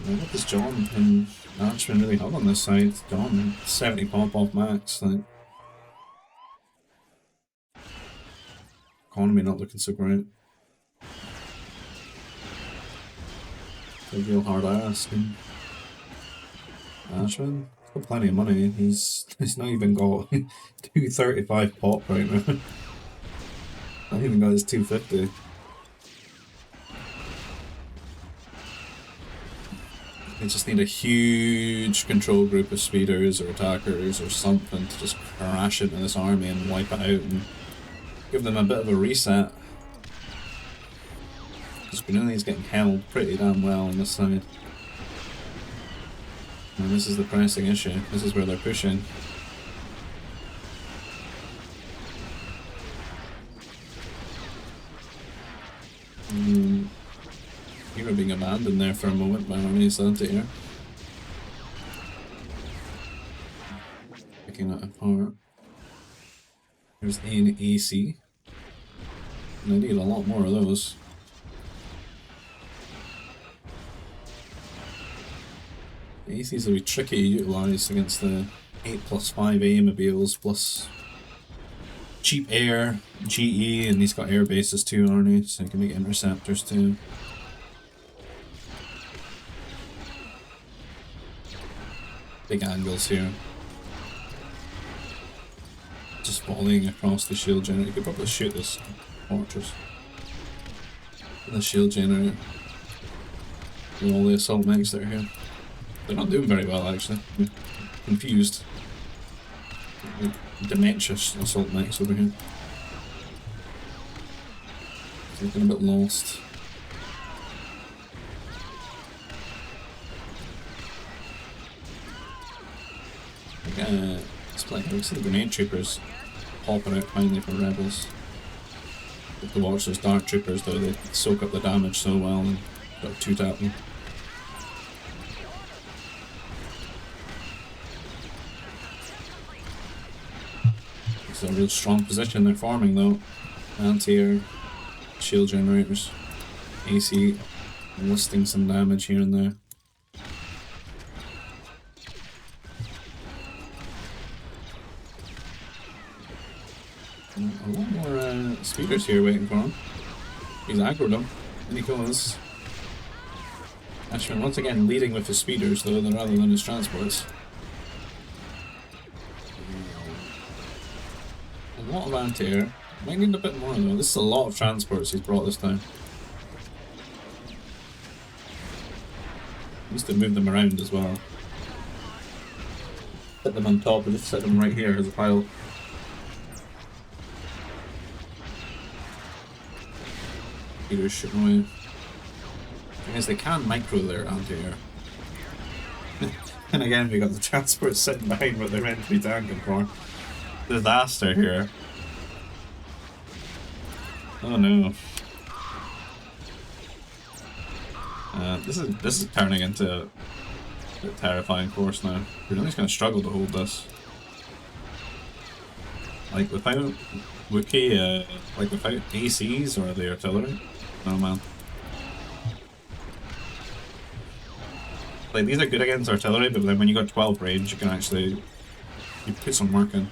What does John and Archman really have on this side? John, 70 pop-off max, like... Economy not looking so great. It's a real hard ask. And Ashwin, he's got plenty of money. He's not even got 235 pop right now. Not even got his 250. They just need a huge control group of speeders or attackers or something to just crash into this army and wipe it out and give them a bit of a reset. Because Bernoulli's getting held pretty damn well on this side. And this is the pressing issue. This is where they're pushing. You were being abandoned there for a moment by Army's anti-air. Picking that apart. There's A and AC. And I need a lot more of those. The ACs will be tricky to utilise against the 8+5 A-mobiles plus cheap air, GE, and he's got air bases too, Arnie, so he can make interceptors too. Big angles here. Just volleying across the shield generator. You could probably shoot this fortress. The shield generator. With all the assault mechs that are here. They're not doing very well actually. I'm confused. Dementia assault mechs over here. Looking a bit lost. It's playing. I see the grenade troopers popping out finally for rebels. Have to watch those Dark Troopers though, they soak up the damage so well and got 2-tap them. It's a real strong position they're forming though. Anti-air, shield generators, AC listing some damage here and there. A lot more speeders here waiting for him. He's aggroed him. And he goes. Ashman once again leading with his speeders though, rather than his transports. A lot of anti-air. Might need a bit more though. This is a lot of transports he's brought this time. Needs to move them around as well. Put them on top and just set them right here as a pile. Speeders shooting away. Thing is, they can micro their anti-air. And again, we got the transports sitting behind what they're meant to be tanking for. Disaster here. Oh no. This is turning into a terrifying course now. We're really just gonna struggle to hold this. Like without Wookiee, like without ACs or the artillery. Oh man. Like these are good against artillery, but then when you got 12 range, you can actually put some work in.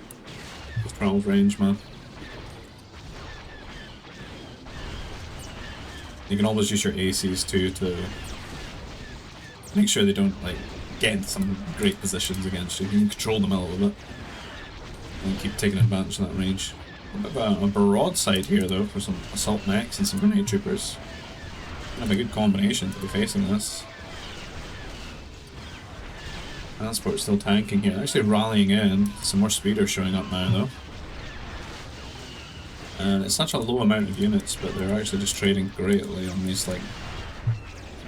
With 12 range, man. You can always use your ACs too to make sure they don't like get into some great positions against you. You can control them a little bit and keep taking advantage of that range. A bit of a broadside here though for some assault mechs and some grenade troopers. Have a good combination to be facing this. Transport still tanking here. Actually rallying in. Some more speeders showing up now though. And it's such a low amount of units, but they're actually just trading greatly on these like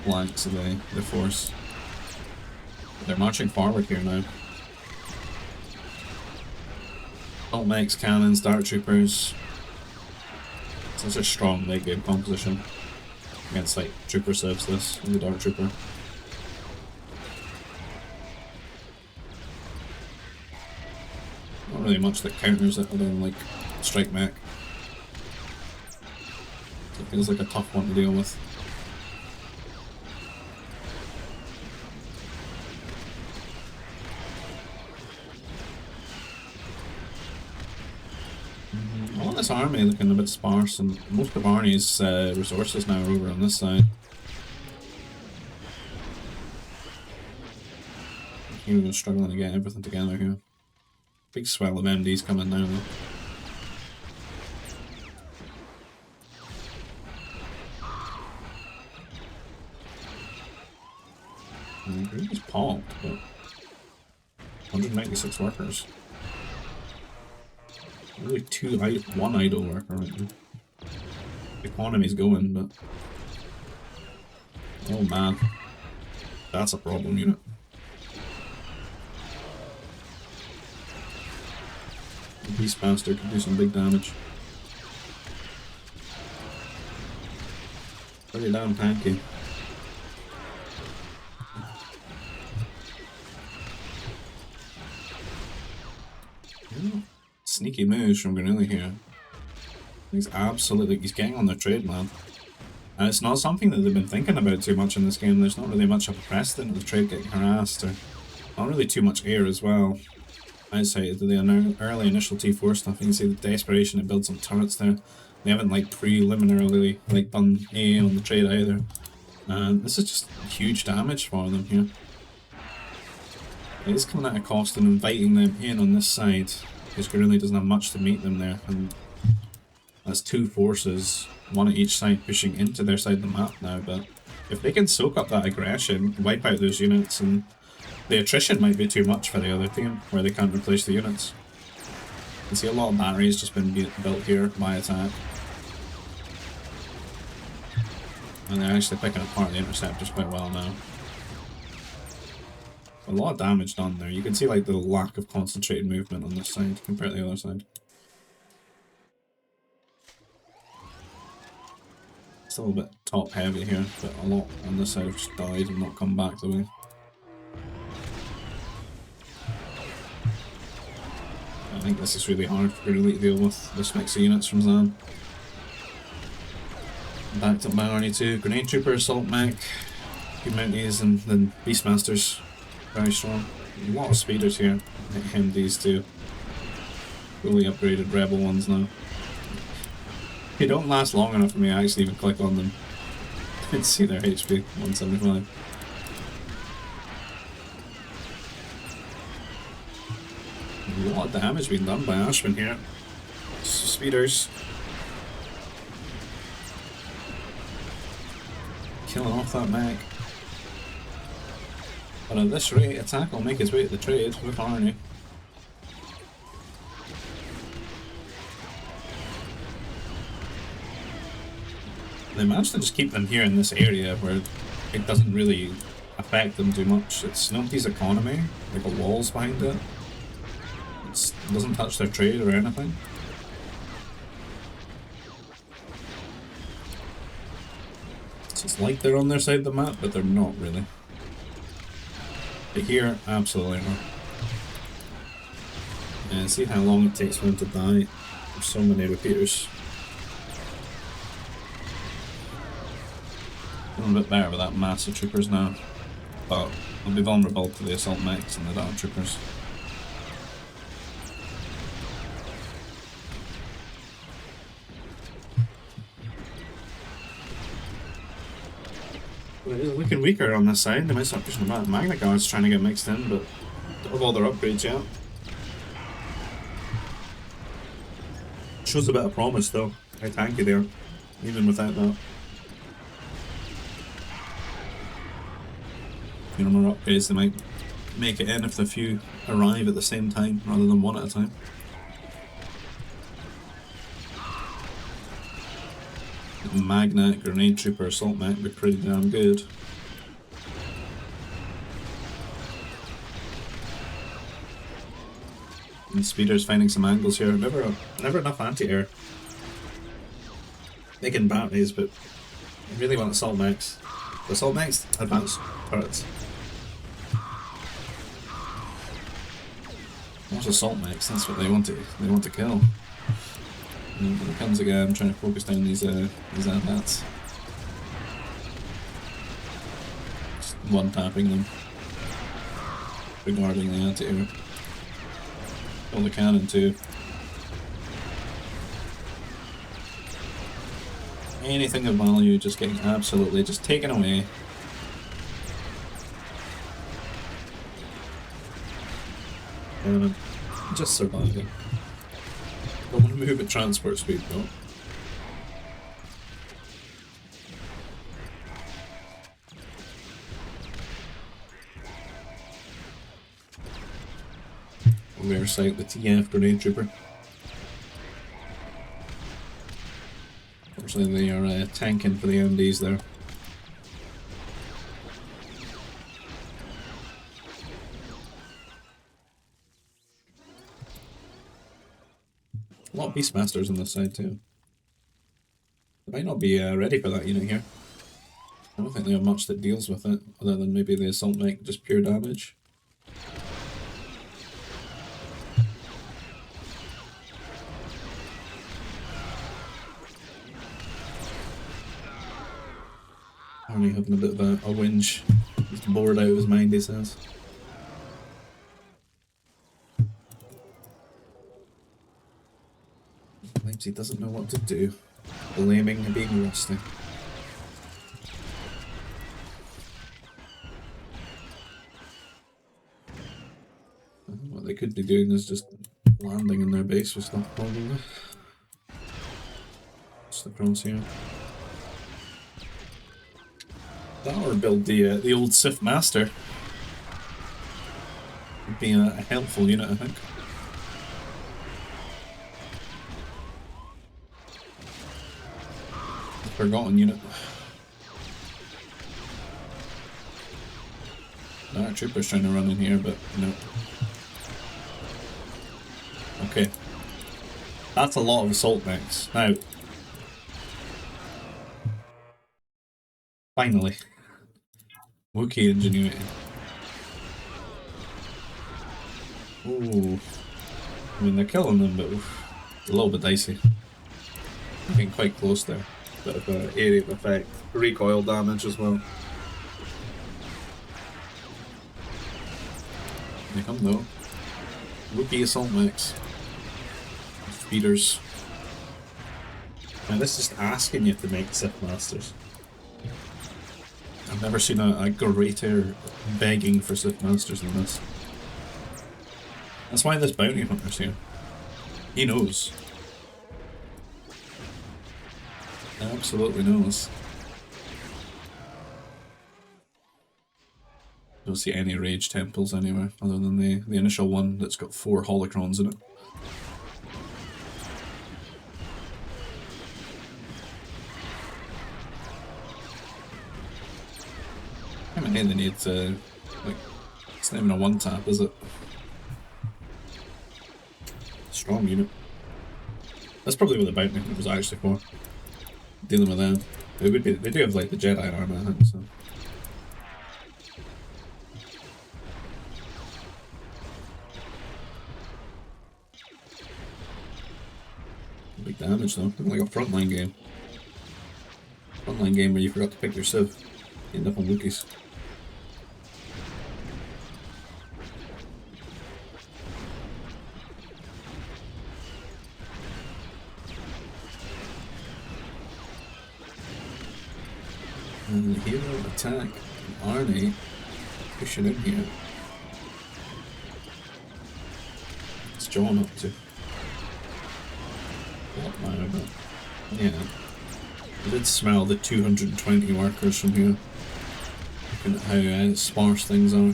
flanks of the force. But they're marching forward here now. Assault mechs, cannons, Dark Troopers. Such a strong late game composition against like Trooper civs this, and the Dark Trooper. Not really much that counters it other than like Strike Mech. It feels like a tough one to deal with. I want this army looking a bit sparse, and most of Arnie's resources now are over on this side. Hero's struggling to get everything together here. Big swell of MDs coming now though. He's popped, but 196 workers. Really one idle worker right now. The economy's going, but oh man, that's a problem unit. The Beast Bastard could do some big damage. Pretty damn tanky. Sneaky moves from Granilli here. He's getting on their trade, man. And it's not something that they've been thinking about too much in this game. There's not really much of a precedent of the trade getting harassed, or not really too much air as well. Outside the early initial T4 stuff, you can see the desperation to build some turrets there. They haven't like preliminarily like done A on the trade either. And this is just huge damage for them here. It is coming at a cost and inviting them in on this side, because Granilli doesn't have much to meet them there, and that's two forces, one at each side pushing into their side of the map now. But if they can soak up that aggression, wipe out those units, and the attrition might be too much for the other team, where they can't replace the units. You can see a lot of batteries just been built here by attack. And they're actually picking apart the interceptors quite well now. A lot of damage done there. You can see like the lack of concentrated movement on this side compared to the other side. Still a bit top heavy here, but a lot on this side have just died and not come back the way. I think this is really hard for Gurley to deal with, this mix of units from Zan. Backed up by Arnie2, Grenade Trooper, Assault Mech, good Mounties, and then Beastmasters, very strong. A lot of speeders here, him these two. Fully upgraded Rebel ones now. They don't last long enough for me to actually even click on them and see their HP, 175. A lot of damage being done by Ashman here. Speeders. Killing off that mech. But at this rate, attack will make his way to the trade with Arnie. They managed to just keep them here in this area where it doesn't really affect them too much. It's nobody's economy, like a wall's behind it. It doesn't touch their trade or anything. It's like they're on their side of the map, but they're not really. But here, absolutely not. And see how long it takes for them to die. There's so many repeaters. Feeling a bit better with that mass of troopers now, but they'll be vulnerable to the assault mechs and the dart troopers. But it is looking weaker on this side. They might start pushing them out. Magna Guard's trying to get mixed in, but don't have all their upgrades yet. Shows a bit of promise though, how tanky they are, even without that. You know, more upgrades, they might make it in if the few arrive at the same time rather than one at a time. Magnet, Grenade Trooper, Assault Mech would be pretty damn good. And Speeder's finding some angles here. Never enough anti-air. Making batteries, but I really want Assault Mechs. The Assault Mechs, advanced turrets. What's Assault Mechs? That's what they want to kill. And when it comes again, I'm trying to focus down these AT-ATs. Just one-tapping them. Regarding the anti-air. Kill the cannon too. Anything of value just getting absolutely just taken away. And just surviving. Don't want to move at transport speed though. Rare sight the TF Grenade Trooper. Unfortunately, they are tanking for the MDs there. A lot of Beastmasters on this side too. They might not be ready for that unit here. I don't think they have much that deals with it, other than maybe the Assault Mech, just pure damage. Arnie having a bit of a whinge. He's bored out of his mind, he says. Claims he doesn't know what to do, blaming and being rusty. What they could be doing is just landing in their base with stuff, probably. Just across here. That or build the old Sith Master. Would be a helpful unit, I think. Forgotten unit. Our trooper's trying to run in here, but no. Okay. That's a lot of assault mechs. Now, Finally. Wookiee ingenuity. Ooh. I mean, they're killing them, but it's a little bit dicey. Getting quite close there. Bit of area of effect. Recoil damage as well. They come though. Wookiee assault mechs. Speeders. Now this is asking you to make Sith Masters. I've never seen a greater begging for Sith Masters than this. That's why this bounty hunter's here. He knows. He absolutely knows. Don't see any rage temples anywhere, other than the initial one that's got 4 holocrons in it. I mean, they need to, like, it's not even a one tap, is it? Strong unit. That's probably what the bounty hunter was actually for. Dealing with them. They do have like the Jedi armor, I think, so. Big damage though, like a frontline game. Frontline game where you forgot to pick your civ. You end up on Wookiees. And the hero attack, Arnie pushing in here. What's John up to? What matter, but yeah. I did smell the 220 workers from here. Looking at how sparse things are.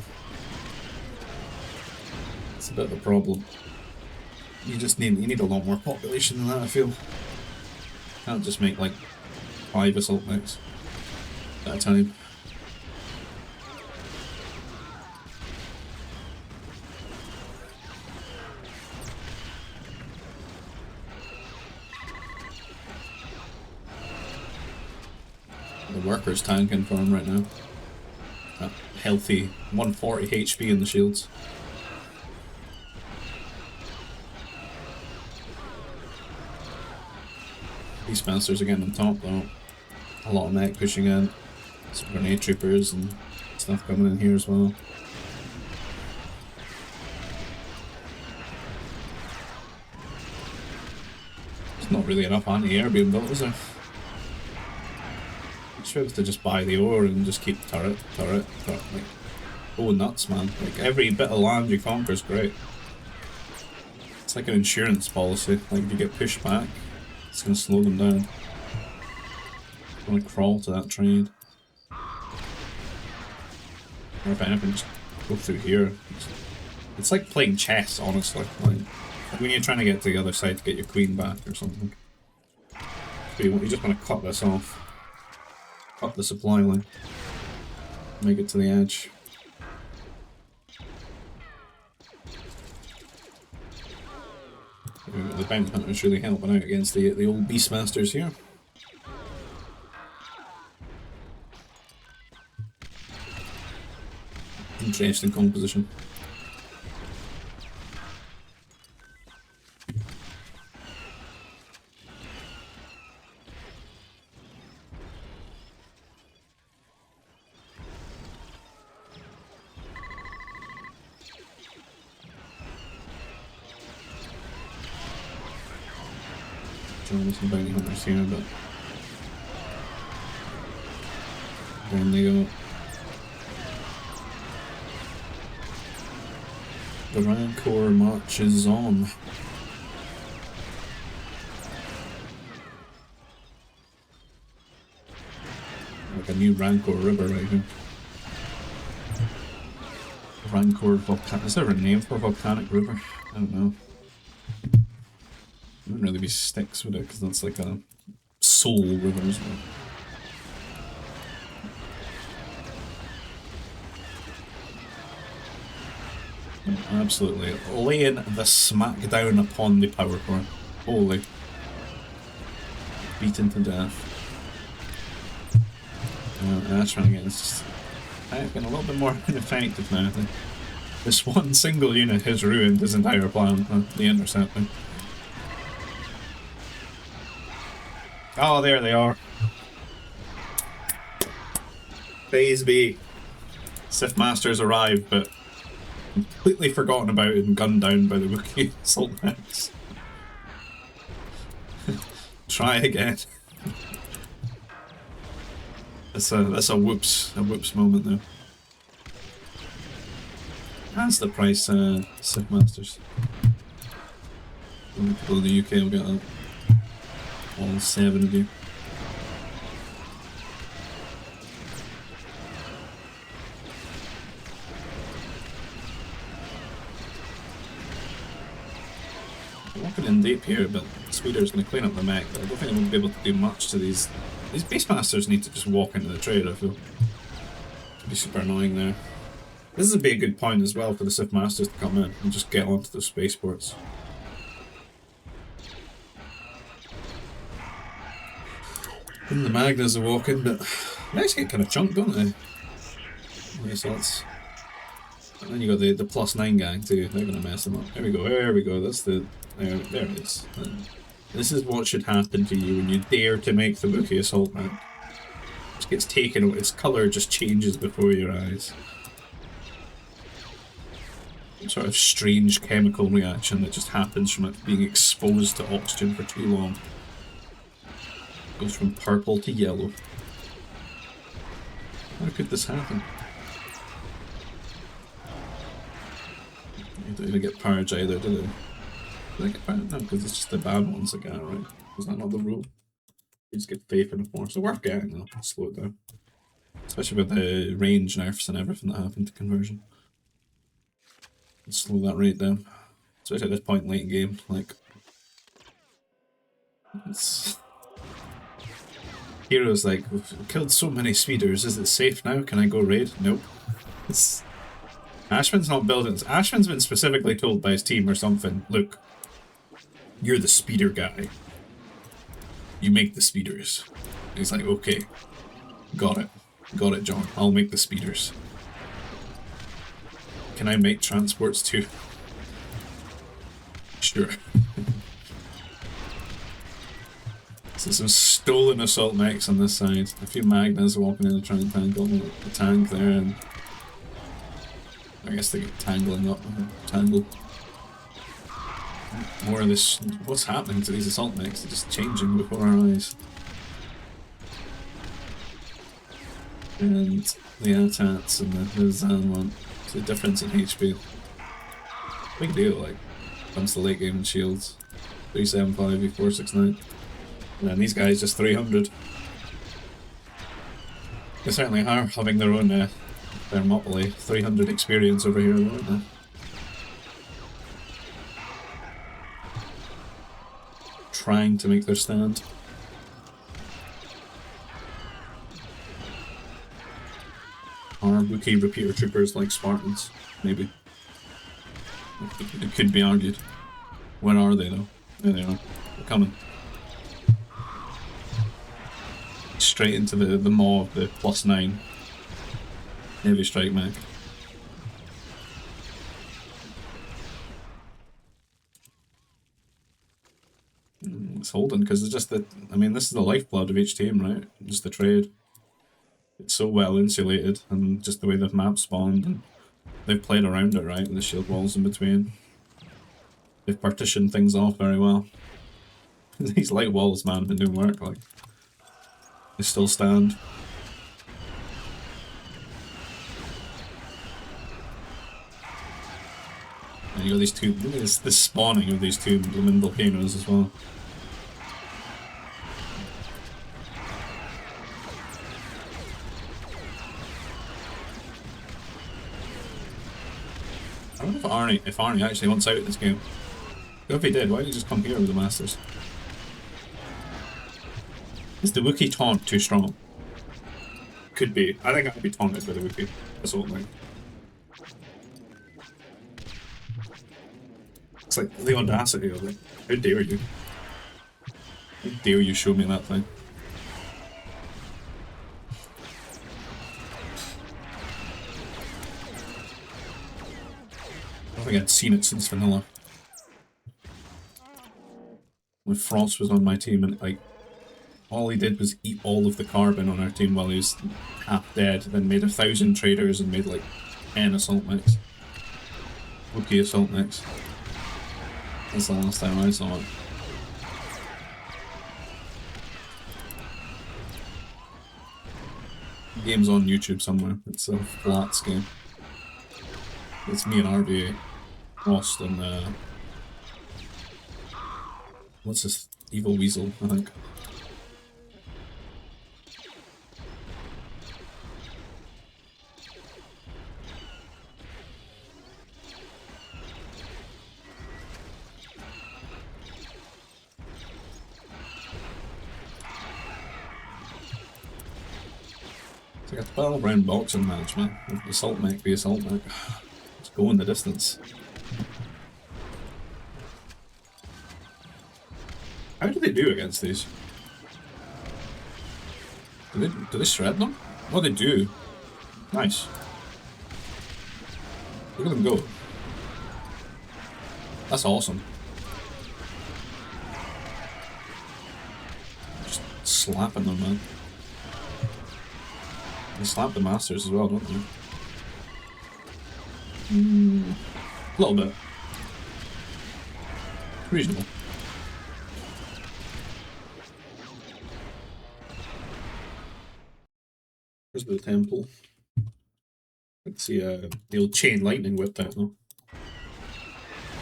It's a bit of a problem. You need a lot more population than that, I feel. Can't just make like 5 assault mechs at a time. The workers tanking for him right now. A healthy 140 HP in the shields. Beastmasters are getting on top though. A lot of mech pushing in. Some grenade troopers and stuff coming in here as well. There's not really enough anti-air being built, is there? Should have to just buy the ore and just keep turret. Like, oh nuts, man. Like, every bit of land you conquer is great. It's like an insurance policy. Like, if you get pushed back, it's going to slow them down. I'm going to crawl to that trade. Or if anything, just go through here. It's like playing chess, honestly. Like when you're trying to get to the other side to get your queen back or something. You just want to cut this off. Cut the supply line. Make it to the edge. The bounty hunter's really helping out against the old Beastmasters here. Interesting composition. Joining some bounty hunters here, but down they go. The Rancor marches on. Like a new Rancor river right here. Rancor volcanic. Is there a name for a volcanic river? I don't know. It wouldn't really be Styx, would it? Because that's like a soul river, isn't it? Absolutely. Laying the smack down upon the power core. Holy. Beaten to death. Ashman again is just getting a little bit more ineffective now. This one single unit has ruined his entire plan, the intercepting. Oh, there they are. Phase B. Sith Masters arrived, but completely forgotten about and gunned down by the Wookiee assault mechs. Try again. That's a whoops moment there. That's the price, Sith Masters. People in the UK will get that. All 7 of you. Walking in deep here, but Speeder's going to clean up the mech. I don't think I'm going to be able to do much to these. These Beastmasters need to just walk into the trade, I feel. It'd be super annoying there. This would be a good point as well for the Sith Masters to come in and just get onto the spaceports. And the Magnas are walking, but they actually get kind of chunked, don't they? Yeah, so that's... And then you got the +9 gang too. They're gonna mess them up. There we go. There we go. That's the there it is. And this is what should happen to you when you dare to make the Wookiee assault mech. It just gets taken away. Its color just changes before your eyes. Some sort of strange chemical reaction that just happens from it being exposed to oxygen for too long. It goes from purple to yellow. How could this happen? They don't even get purge either, do they? Do they get purge? No, because it's just the bad ones that get it, right? Is that not the rule? You just get faith in the force. So worth getting though, slow it down. Especially with the range nerfs and everything that happened to conversion. Let's slow that rate down. Especially at this point late in game, like... It's... Heroes like, we've killed so many speeders, is it safe now? Can I go raid? Nope. It's... Ashman's not building. Ashman's been specifically told by his team or something, look, you're the speeder guy. You make the speeders. And he's like, okay, got it. Got it, John. I'll make the speeders. Can I make transports too? Sure. So some stolen assault mechs on this side. A few Magnas walking in to try and tangle the tank there, and I guess they get tangling up. Tangle. More of this. What's happening to these assault mechs? They're just changing before our eyes. And the AT-ATs and the Zan one. It's a difference in HP. Big deal, like, comes to late game and shields. 375 v469. And these guys just 300. They certainly are having their own Thermopylae 300 experience over here, aren't they? Trying to make their stand. Are Wookiee repeater troopers like Spartans? Maybe. It could be argued. Where are they though? There they are. They're coming. Straight into the maw of the +9 heavy strike mech. It's holding because it's just that, I mean, this is the lifeblood of each team, right? Just the trade. It's so well insulated, and just the way the map spawned, and they've played around it, right? And the shield walls in between. They've partitioned things off very well. These light walls, man, have been doing work, like. They still stand. And you got these two, look at this spawning of these two blooming volcanoes as well. I don't know if Arnie actually wants out of this game. If he did, why didn't he just come here with the Masters? Is the Wookiee taunt too strong? Could be. I think I could be taunted by the Wookiee assault mech. It's like the audacity of it. How dare you? How dare you show me that thing? think I'd seen it since vanilla. When Frost was on my team, and like, all he did was eat all of the carbon on our team while he was half dead, then made 1,000 traders and made like 10 assault mechs. Wookiee assault mechs. That's the last time I saw it. The game's on YouTube somewhere. It's a Flats game. It's me and RVA. Frost and what's this? Evil Weasel, I think. It's like a battleground boxing match, man. Assault mech be assault mech. Let's go in the distance. How do they do against these? Do they shred them? Oh, they do. Nice. Look at them go. That's awesome. Just slapping them, man. They slap the masters as well, don't they? A little bit. Reasonable. Where's the temple? Let's see the old chain lightning whipped out though.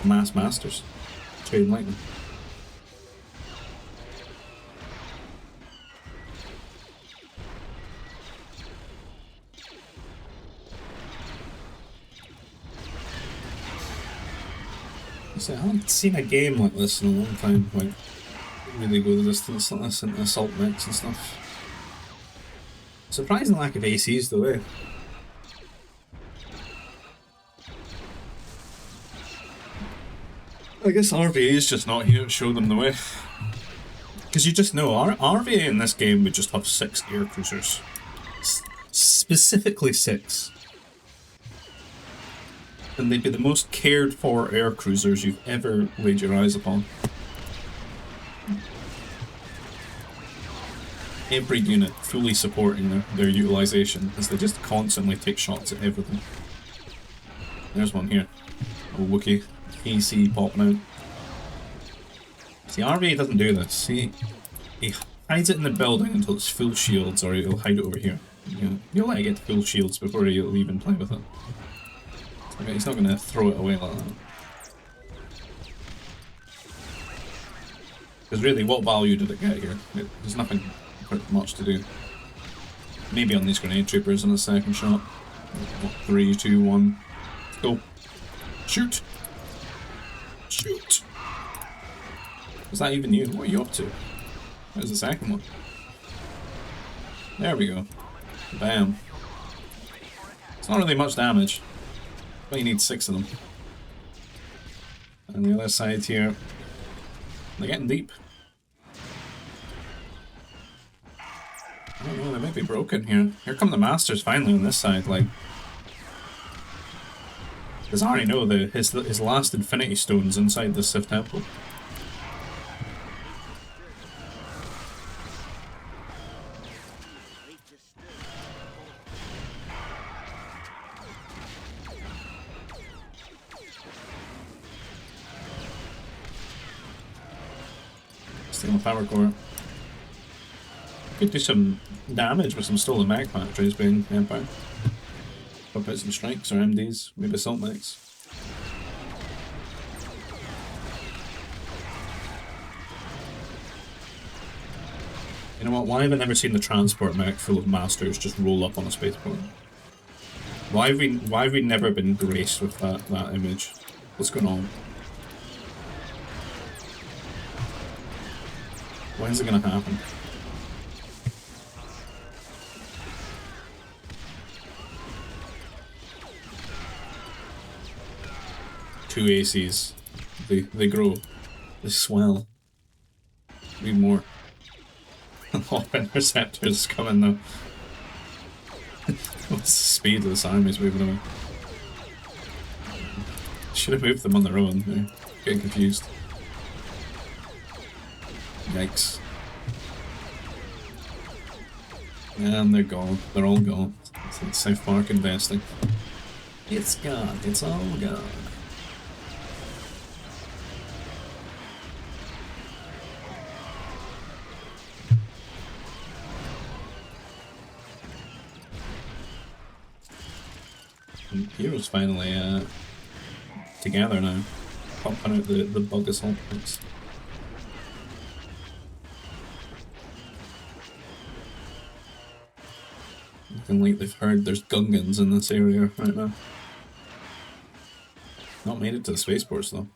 Mass masters. Chain lightning. I haven't seen a game like this in a long time, like really go the distance like this into assault mechs and stuff. Surprising lack of ACs though, eh? I guess RVA is just not here to show them the way. Because you just know, RVA in this game would just have 6 air cruisers. Specifically 6. And they'd be the most cared for air cruisers you've ever laid your eyes upon. Every unit fully supporting their utilization as they just constantly take shots at everything. There's one here. A Wookiee. AC popping out. See, RVA doesn't do this. He hides it in the building until it's full shields, or he'll hide it over here. You'll let it get full shields before he'll even play with it. Okay, he's not going to throw it away like that. Because really, what value did it get here? There's nothing much to do. Maybe on these grenade troopers in a second shot. 3, 2, 1. Go. Shoot! Shoot! Was that even you? What are you up to? There's the second one. There we go. Bam. It's not really much damage. But you need 6 of them. And the other side here, they're getting deep. I don't know, they might be broken here. Here come the masters finally on this side, like. Because I already know that his last infinity stone's inside the Sith Temple. Steal power core. Could do some damage with some stolen mag factories being Empire. Pop out some strikes or MDs, maybe assault mechs. You know what, why have I never seen the transport mech full of masters just roll up on a spaceport? Why have we never been graced with that image? What's going on? When's it gonna happen? Two ACs. They grow. They swell. Need more. A lot of interceptors coming though. What's the speed of this army's moving away? should have moved them on their own. They're getting confused. Yikes. And they're gone. They're all gone. It's like South Park investing. It's gone. It's all gone. And Heroes finally together now. Pumping out the bug assault points. Looking like they've heard there's Gungans in this area right now. Not made it to the spaceports though.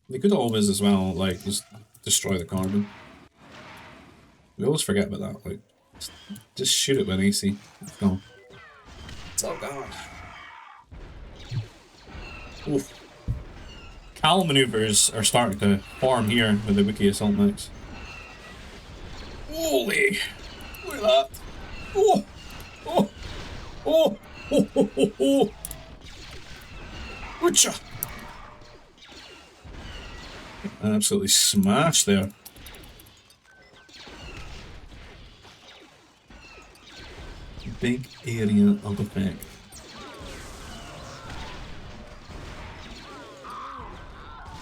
They could always as well, like, just destroy the carbon. We always forget about that, like, just shoot it with AC. It's gone. It's all gone. Oof. Cal maneuvers are starting to form here with the Wiki Assault Mix. Holy! Look at that! Oh! Oh! Oh! Oh! Oh! Oh! Oh! Woocha! Absolutely smashed there. Big area of effect.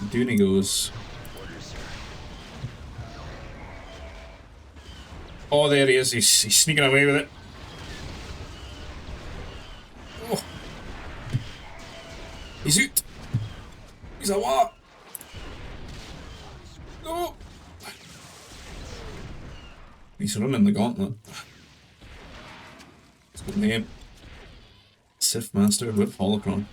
Dooney goes. Oh, there he is. He's sneaking away with it. Oh. He's out. He's a what? No. He's running the gauntlet. It's good name. Sith Master with Holocron.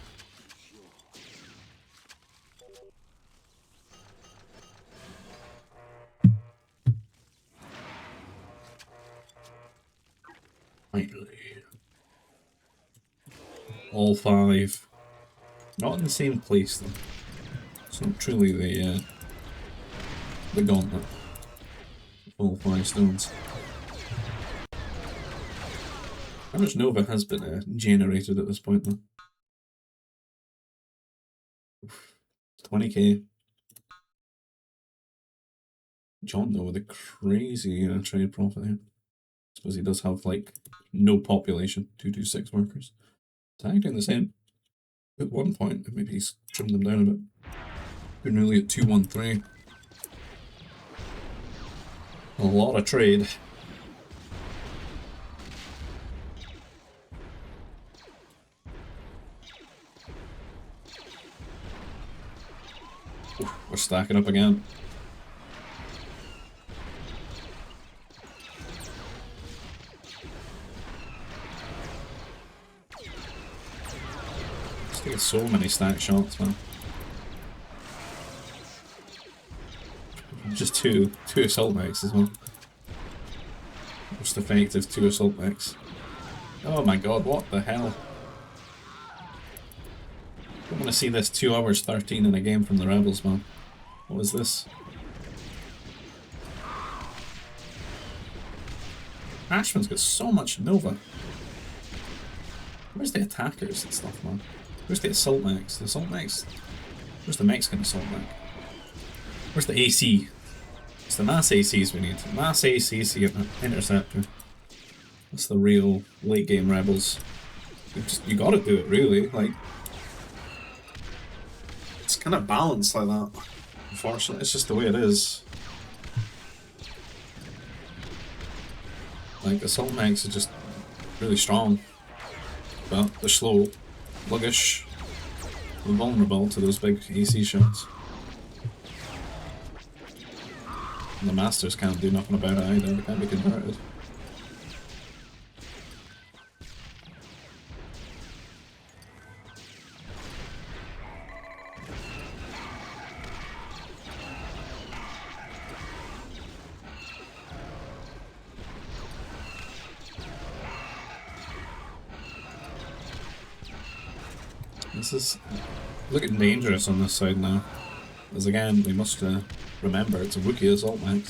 Finally. All five. Not in the same place though. It's not truly the gauntlet. All five stones. How much Nova has been generated at this point though? 20k. John though with a crazy trade profit here. I suppose he does have like no population, 226 workers. Tag doing the same at one point, maybe he's trimmed them down a bit. We're nearly at 213. A lot of trade. Oof, we're stacking up again. Get so many stack shots, man. Just two assault mechs as well. Most effective 2 assault mechs. Oh my god, what the hell? I don't want to see this 2 hours 13 in a game from the Rebels, man. What is this? Ashman's got so much Nova. Where's the attackers and stuff, man? Where's the assault mechs? The assault mechs? Where's the Mexican assault mech? Where's the AC? It's the mass ACs we need. Mass ACs to get an interceptor. That's the real late game Rebels. You gotta do it, really. Like, it's kind of balanced like that. Unfortunately, it's just the way it is. Like, assault mechs are just really strong. But they're slow. Sluggish, and vulnerable to those big AC shots. And the Masters can't do nothing about it either, they can't be converted. This is looking dangerous on this side now. As again, we must remember it's a Wookiee assault mech.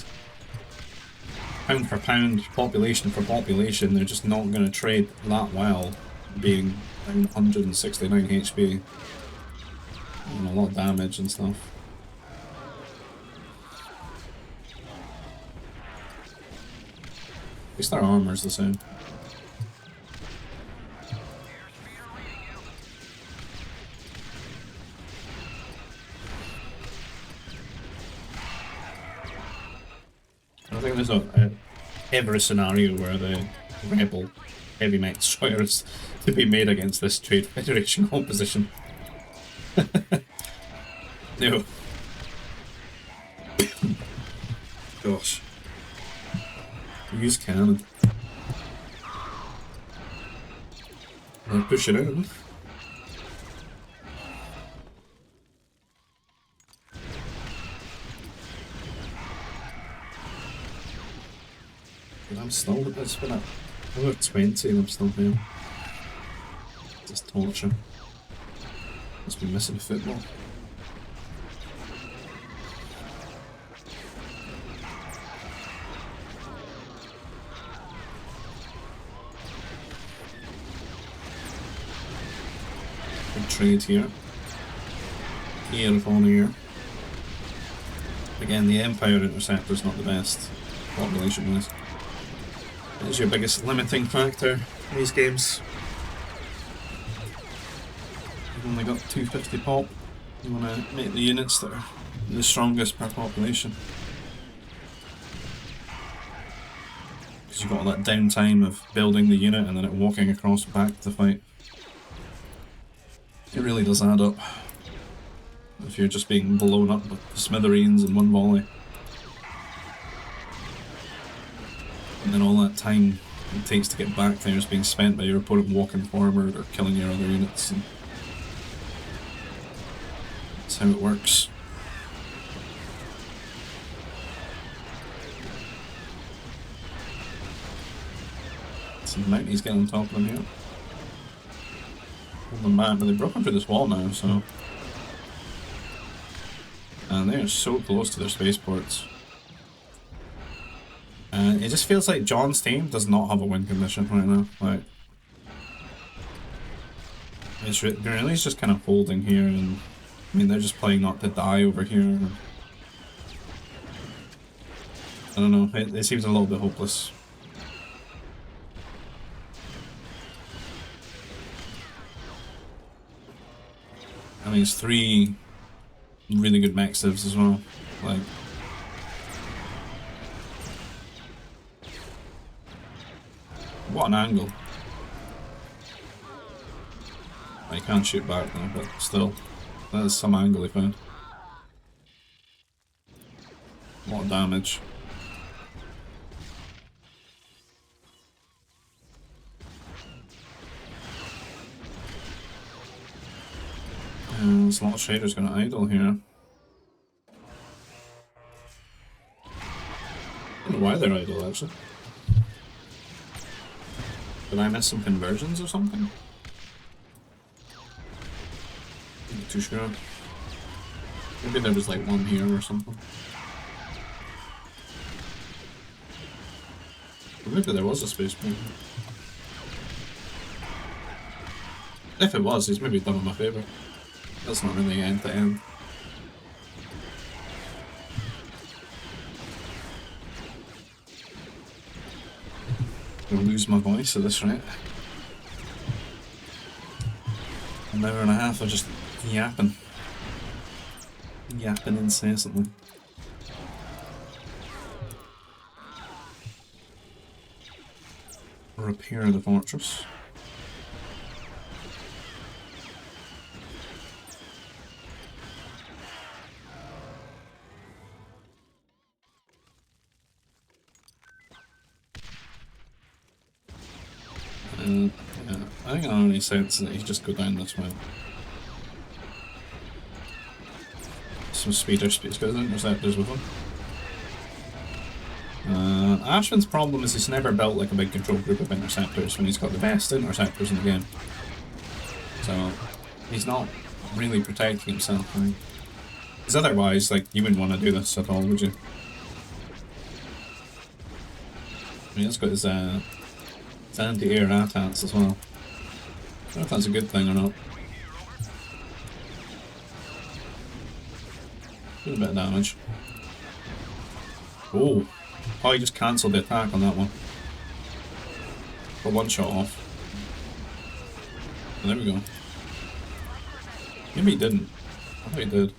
pound for pound, population for population, they're just not going to trade that well, being down 169 HP and a lot of damage and stuff. At least their armor's the same. I think there's ever a scenario where the rebel heavy mech destroyer is to be made against this Trade Federation composition. No. Gosh. Use cannon. I'll push it out. But I'm still, it's been over 20 and I'm still here. Just torture. Must be missing football. Big trade here. Here of Honor here. Again, the Empire Interceptor's not the best population-wise. It is your biggest limiting factor in these games. You've only got 250 pop. You want to make the units that are the strongest per population. Because you've got all that downtime of building the unit and then it walking across back to fight. It really does add up. If you're just being blown up with smithereens in one volley. And then all that time it takes to get back there is being spent by your opponent walking forward or killing your other units. And that's how it works. Some Mounties get on top of them here. Hold them back, but they've broken through this wall now, so... And they are so close to their spaceports. It just feels like John's team does not have a win condition right now. Like, it's really just kind of holding here, and I mean they're just playing not to die over here. I don't know. It seems a little bit hopeless. I mean, it's 3 really good mech civs as well. Like. What an angle. I can't shoot back now, but still, that is some angle he found. A lot of damage. And there's a lot of shaders going to idle here. I don't know why they're idle actually. Did I miss some conversions or something? I'm not too sure. Maybe there was like one here or something. Or maybe there was a spaceport. If it was, he's maybe done me a favour. That's not really end to end. I'll lose my voice at this rate. An hour and a half of just yapping. Yapping incessantly. Repair the fortress. Yeah, I think it only sense that you just go down this way. Some speeders got interceptors with him. Ashvin's problem is he's never built like a big control group of interceptors when he's got the best interceptors in the game. So he's not really protecting himself. Right? Because otherwise, like, you wouldn't want to do this at all, would you? I mean, it's got his anti-air attacks as well. I don't know if that's a good thing or not. Doing a bit of damage. Oh, he just cancelled the attack on that one. Got one shot off. Oh, there we go. Maybe he didn't. I thought he did.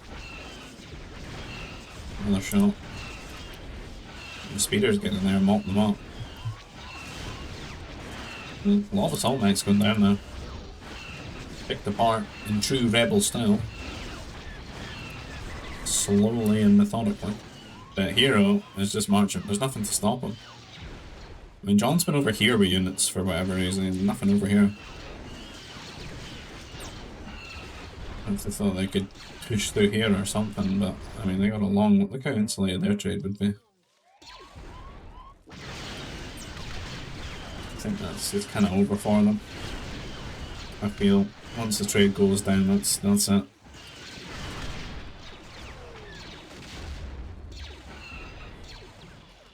Another shot. The speeder's getting in there and mopping them up. A lot of assault knights going down now. Picked apart in true rebel style. Slowly and methodically. The hero is just marching. There's nothing to stop him. I mean, John's been over here with units for whatever reason. There's nothing over here. I thought they could push through here or something, but I mean, they got a long. Look how insulated their trade would be. I think it's kind of over for them. I feel once the trade goes down, that's it.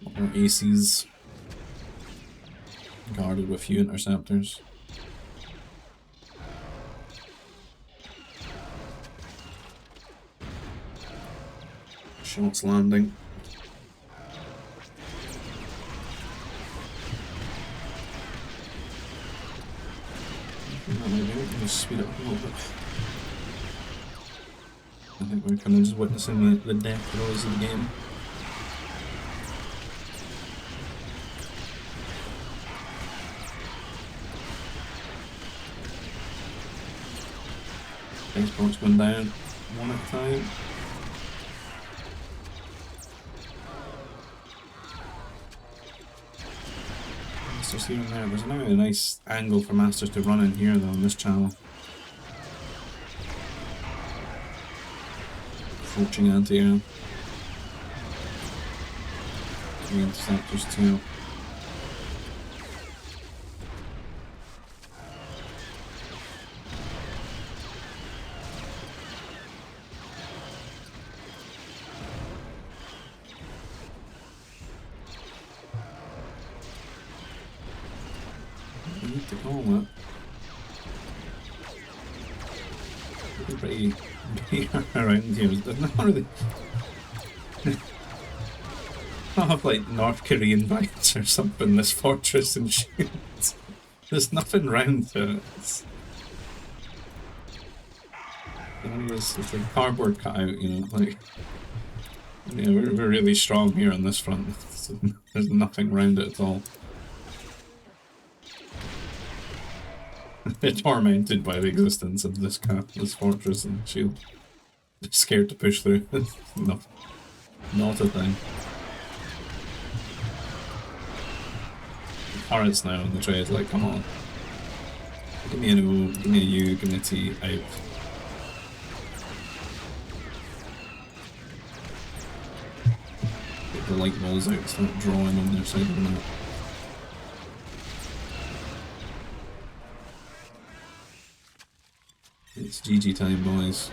More ACs guarded with few interceptors. Shots landing. Just speed up a little bit. I think we're kind of just witnessing the death throes of the game. Exports going down one at a time. Masters here and there. There's now a nice angle for Masters to run in here though on this channel. Approaching anti-air. The interceptors too. Around here, there's not really. I'll have like North Korean vibes or something. This fortress and shields. There's nothing round to it. It's like cardboard cut out, you know. Like, yeah, we're really strong here on this front. There's nothing round it at all. They're tormented by the existence of this fortress and shield. They're scared to push through. Not a thing. The turrets now in the trade, like, come on. Give me an O, give me a U, give me a T, out. Get the light balls out, start drawing on their side of the map. It's GG time, boys.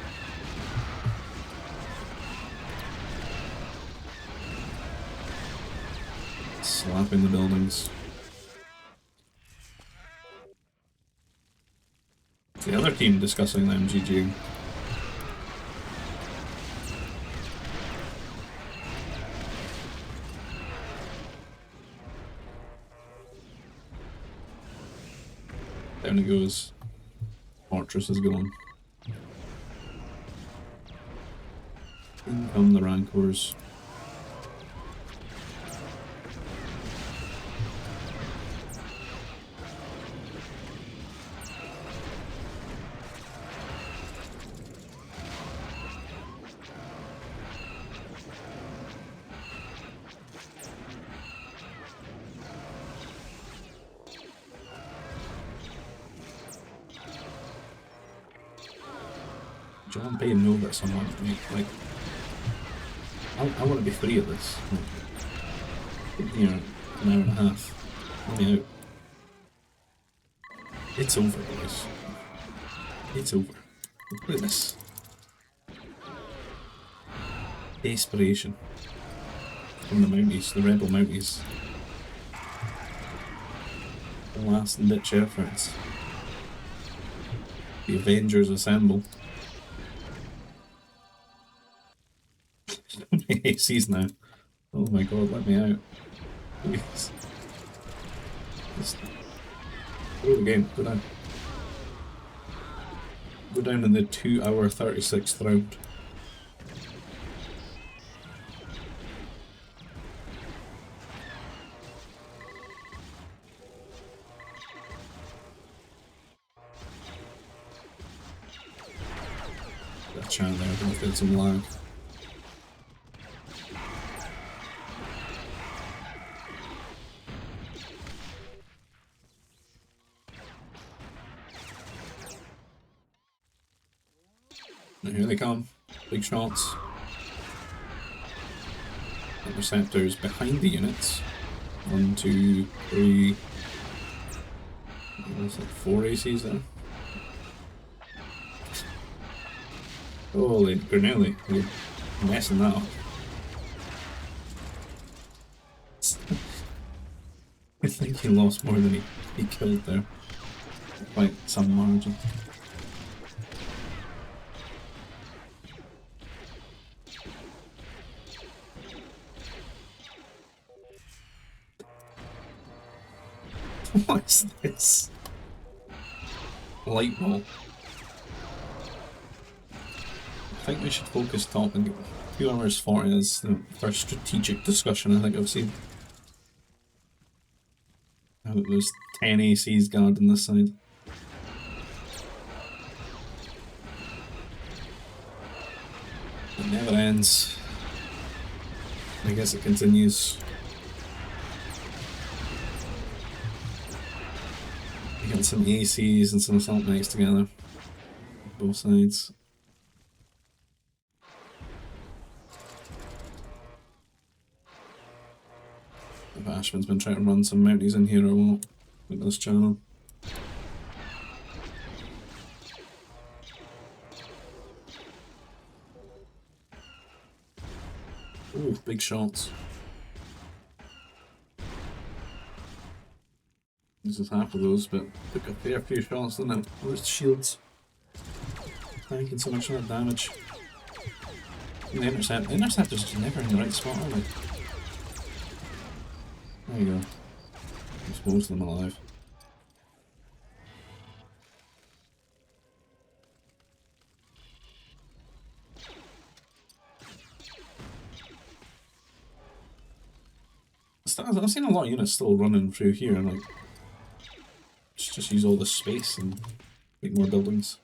Slapping the buildings. The other team discussing them GGing. Down it goes. Fortress is gone. In come the Rancors. John paying over someone. Like, I want to be free of this. Like, you know, an hour and a half. Let me out. It's over, boys. It's over. Look at this. Desperation. From the Mounties, the rebel Mounties. last ditch efforts. The Avengers assemble. ACs now. Oh my god, let me out. Please. Just go the game, go down. Go down in the 2-hour 36th round. That chat there, I think I've got some lag. And here they come. Big shots. Interceptors behind the units. 1, 2, 3. That's like 4 ACs there. Holy Granelli, you're messing that up. I think he lost more than he killed there. Quite some margin. What is this? Light ball. I think we should focus top and get 2 hours 40 is the first strategic discussion I think I've seen. There's 10 ACs guarding this side. It never ends. I guess it continues. You got some ACs and some assault knights together. Both sides. Ashman's been trying to run some mounties in here a lot with this channel. Ooh, big shots. This is half of those, but took a fair few shots, didn't it? Those shields. Taking so much of that damage. And the interceptor's just never in the right spot, are they? There you go. There's most of them alive. I've seen a lot of units still running through here, and like just use all the space and make more buildings.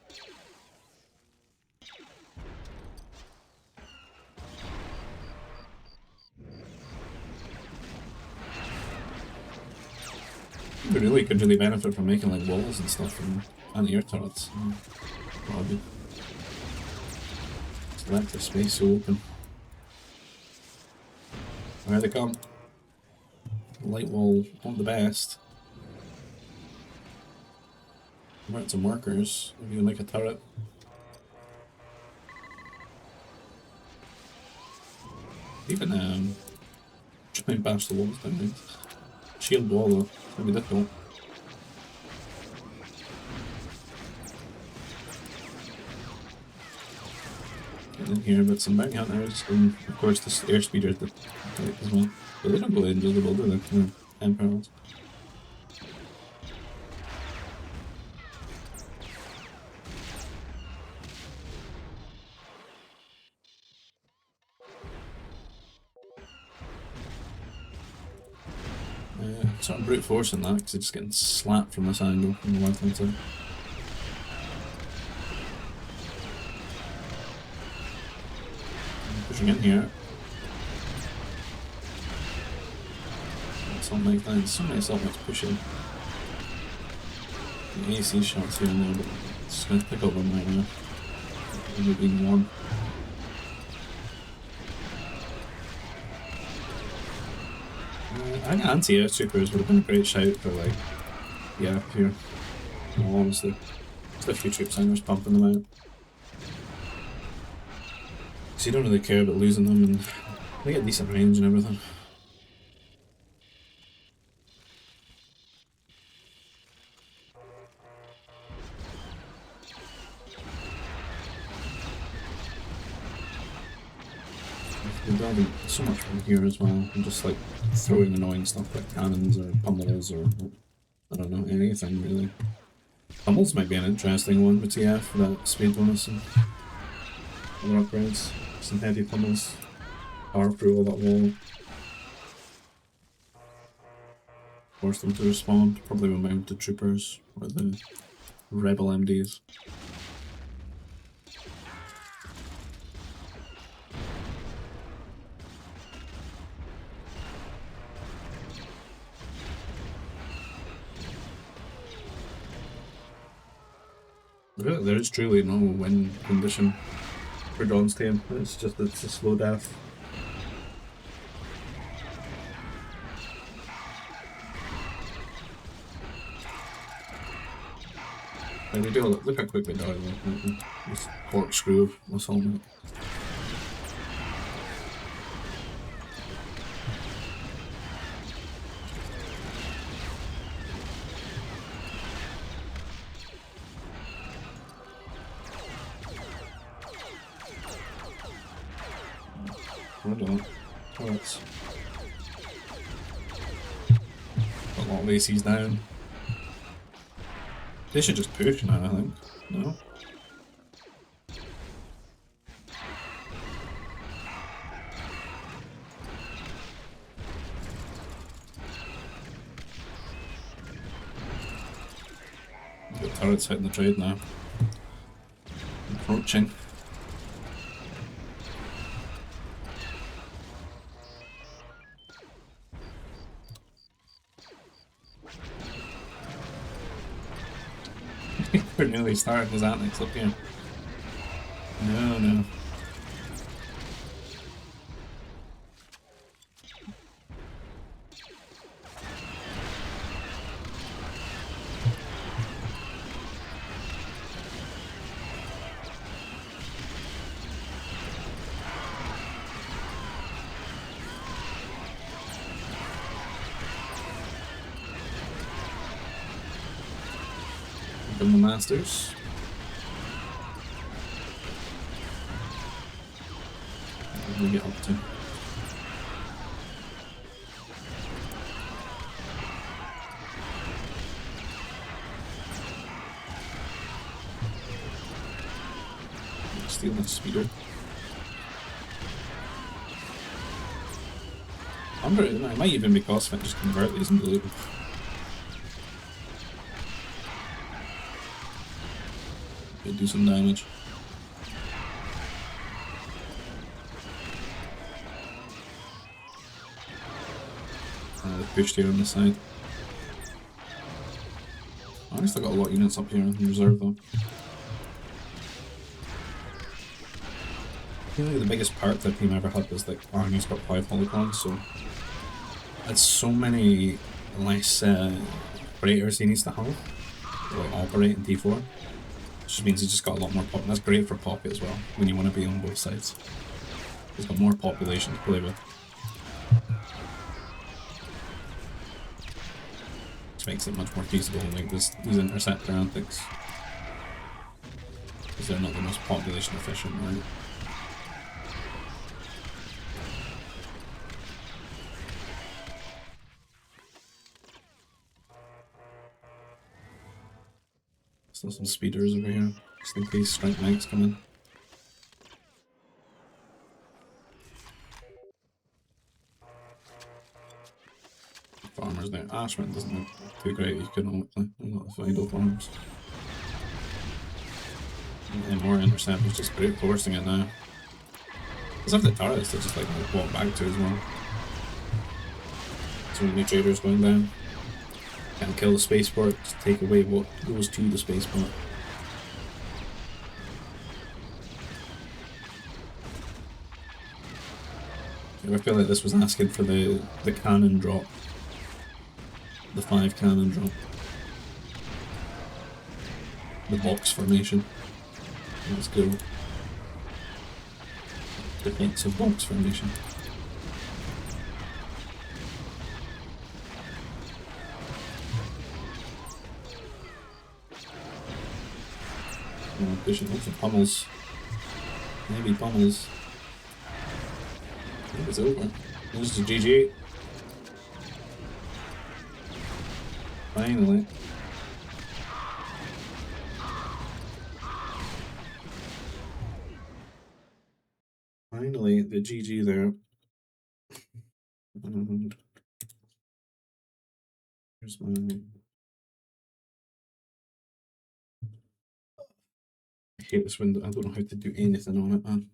We really could really benefit from making like walls and stuff and anti-air turrets. Probably. Just let the space so open. There they come. Light wall, not the best. Convert some workers, if you make a turret. Even try and bash the walls down there. Shield wall though, it's gonna be difficult. Get in here with some bounty hunters, and of course this airspeeder at the right as well. But they don't go invisible, do they? They're Emperors. Sort of brute forcing that because it's just getting slapped from this angle from the left hand side. Pushing in here. Something like that. So many assault knights pushing. The AC shots here and there, but it's just going to pick up one right now. Only being one. I think anti-air supers would have been a great shout for like, yeah, here. No, honestly. Just a few troops in, just pumping them out. So you don't really care about losing them and they get decent range and everything. We're building so much from here as well. I'm just like throwing annoying stuff like cannons or pummels or I don't know, anything really. Pummels might be an interesting one with TF for that speed bonus and other upgrades. Some heavy pummels. Power through all that wall. Force them to respond. Probably with mounted troopers or the rebel MDs. There is truly no win condition for John's team. It's a slow death. And we do look how quick we die. This corkscrew of assault. Turrets. A lot of ACs down. They should just push now, I think. No? The turrets hitting the trade now. Approaching. We're nearly starting his antics up here. No. From the masters. What do we get up to? Steal that speeder. It might even be cost fit just convert these into loot. Do some damage. They pushed here on this side. I still got a lot of units up here in reserve though. I feel like the biggest part that team ever had was like Arnie's got 5 polygons, so that's so many less operators he needs to have to like operate in T4. Which means he's just got a lot more pop. That's great for Pocket as well, when you want to be on both sides. He's got more population to play with. Which makes it much more feasible to make these interceptor antics. Because they're not the most population efficient, right? Still some speeders over here, just in case strike knights come in. Farmers there. Ashman doesn't look too great economically. A lot of idle farms. And more interceptors, just brute forcing it now. Let's have the turrets to just like walk back to as well. So many traders going down. Can't kill the spaceport, just take away what goes to the spaceport. I feel like this was asking for the cannon drop. The 5 cannon drop. The box formation. Let's go. Defensive box formation. Pushing lots of pummels. Maybe pummels. think it's over. There's the GG. Finally. Finally, the GG there. And here's my... I hate this window. I don't know how to do anything on it, man.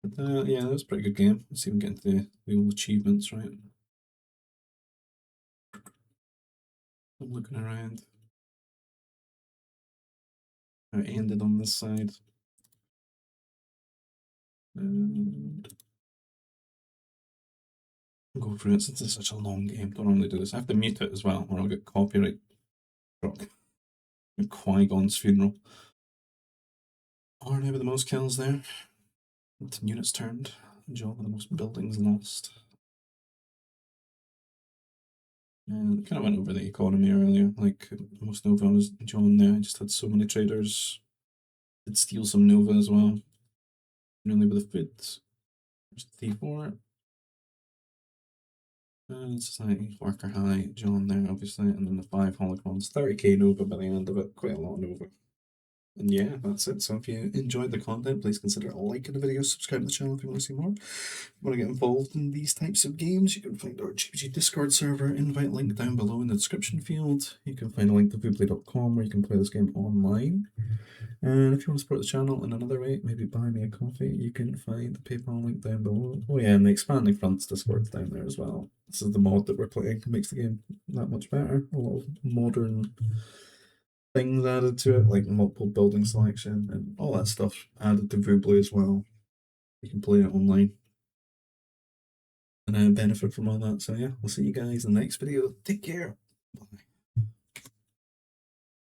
But yeah, that was a pretty good game. Let's see if we can get into the old achievements, right? I'm looking around. How it ended on this side. And I'll go through it since it's such a long game. Don't normally do this. I have to mute it as well, or I'll get copyright struck. Qui-Gon's funeral. Arne with the most kills there. 10 units turned. Job with the most buildings lost. And kind of went over the economy earlier. Like most Nova was John there. I just had so many traders. Did steal some Nova as well. Nearly with the food. There's T4. And society, worker high, John there obviously, and then the 5 Holocrons. 30k Nova by the end of it. Quite a lot of Nova. And yeah, that's it. So if you enjoyed the content, please consider liking the video, subscribe to the channel if you want to see more. If you want to get involved in these types of games, you can find our GBG Discord server, invite link down below in the description field. You can find a link to vooplay.com where you can play this game online. And if you want to support the channel in another way, maybe buy me a coffee, you can find the PayPal link down below. Oh yeah, and the Expanding Fronts Discord's down there as well. This is the mod that we're playing. It makes the game that much better. A lot of modern things added to it, like multiple building selection and all that stuff added to Vooblay as well. You can play it online and benefit from all that. So yeah, we'll see you guys in the next video. Take care. Bye.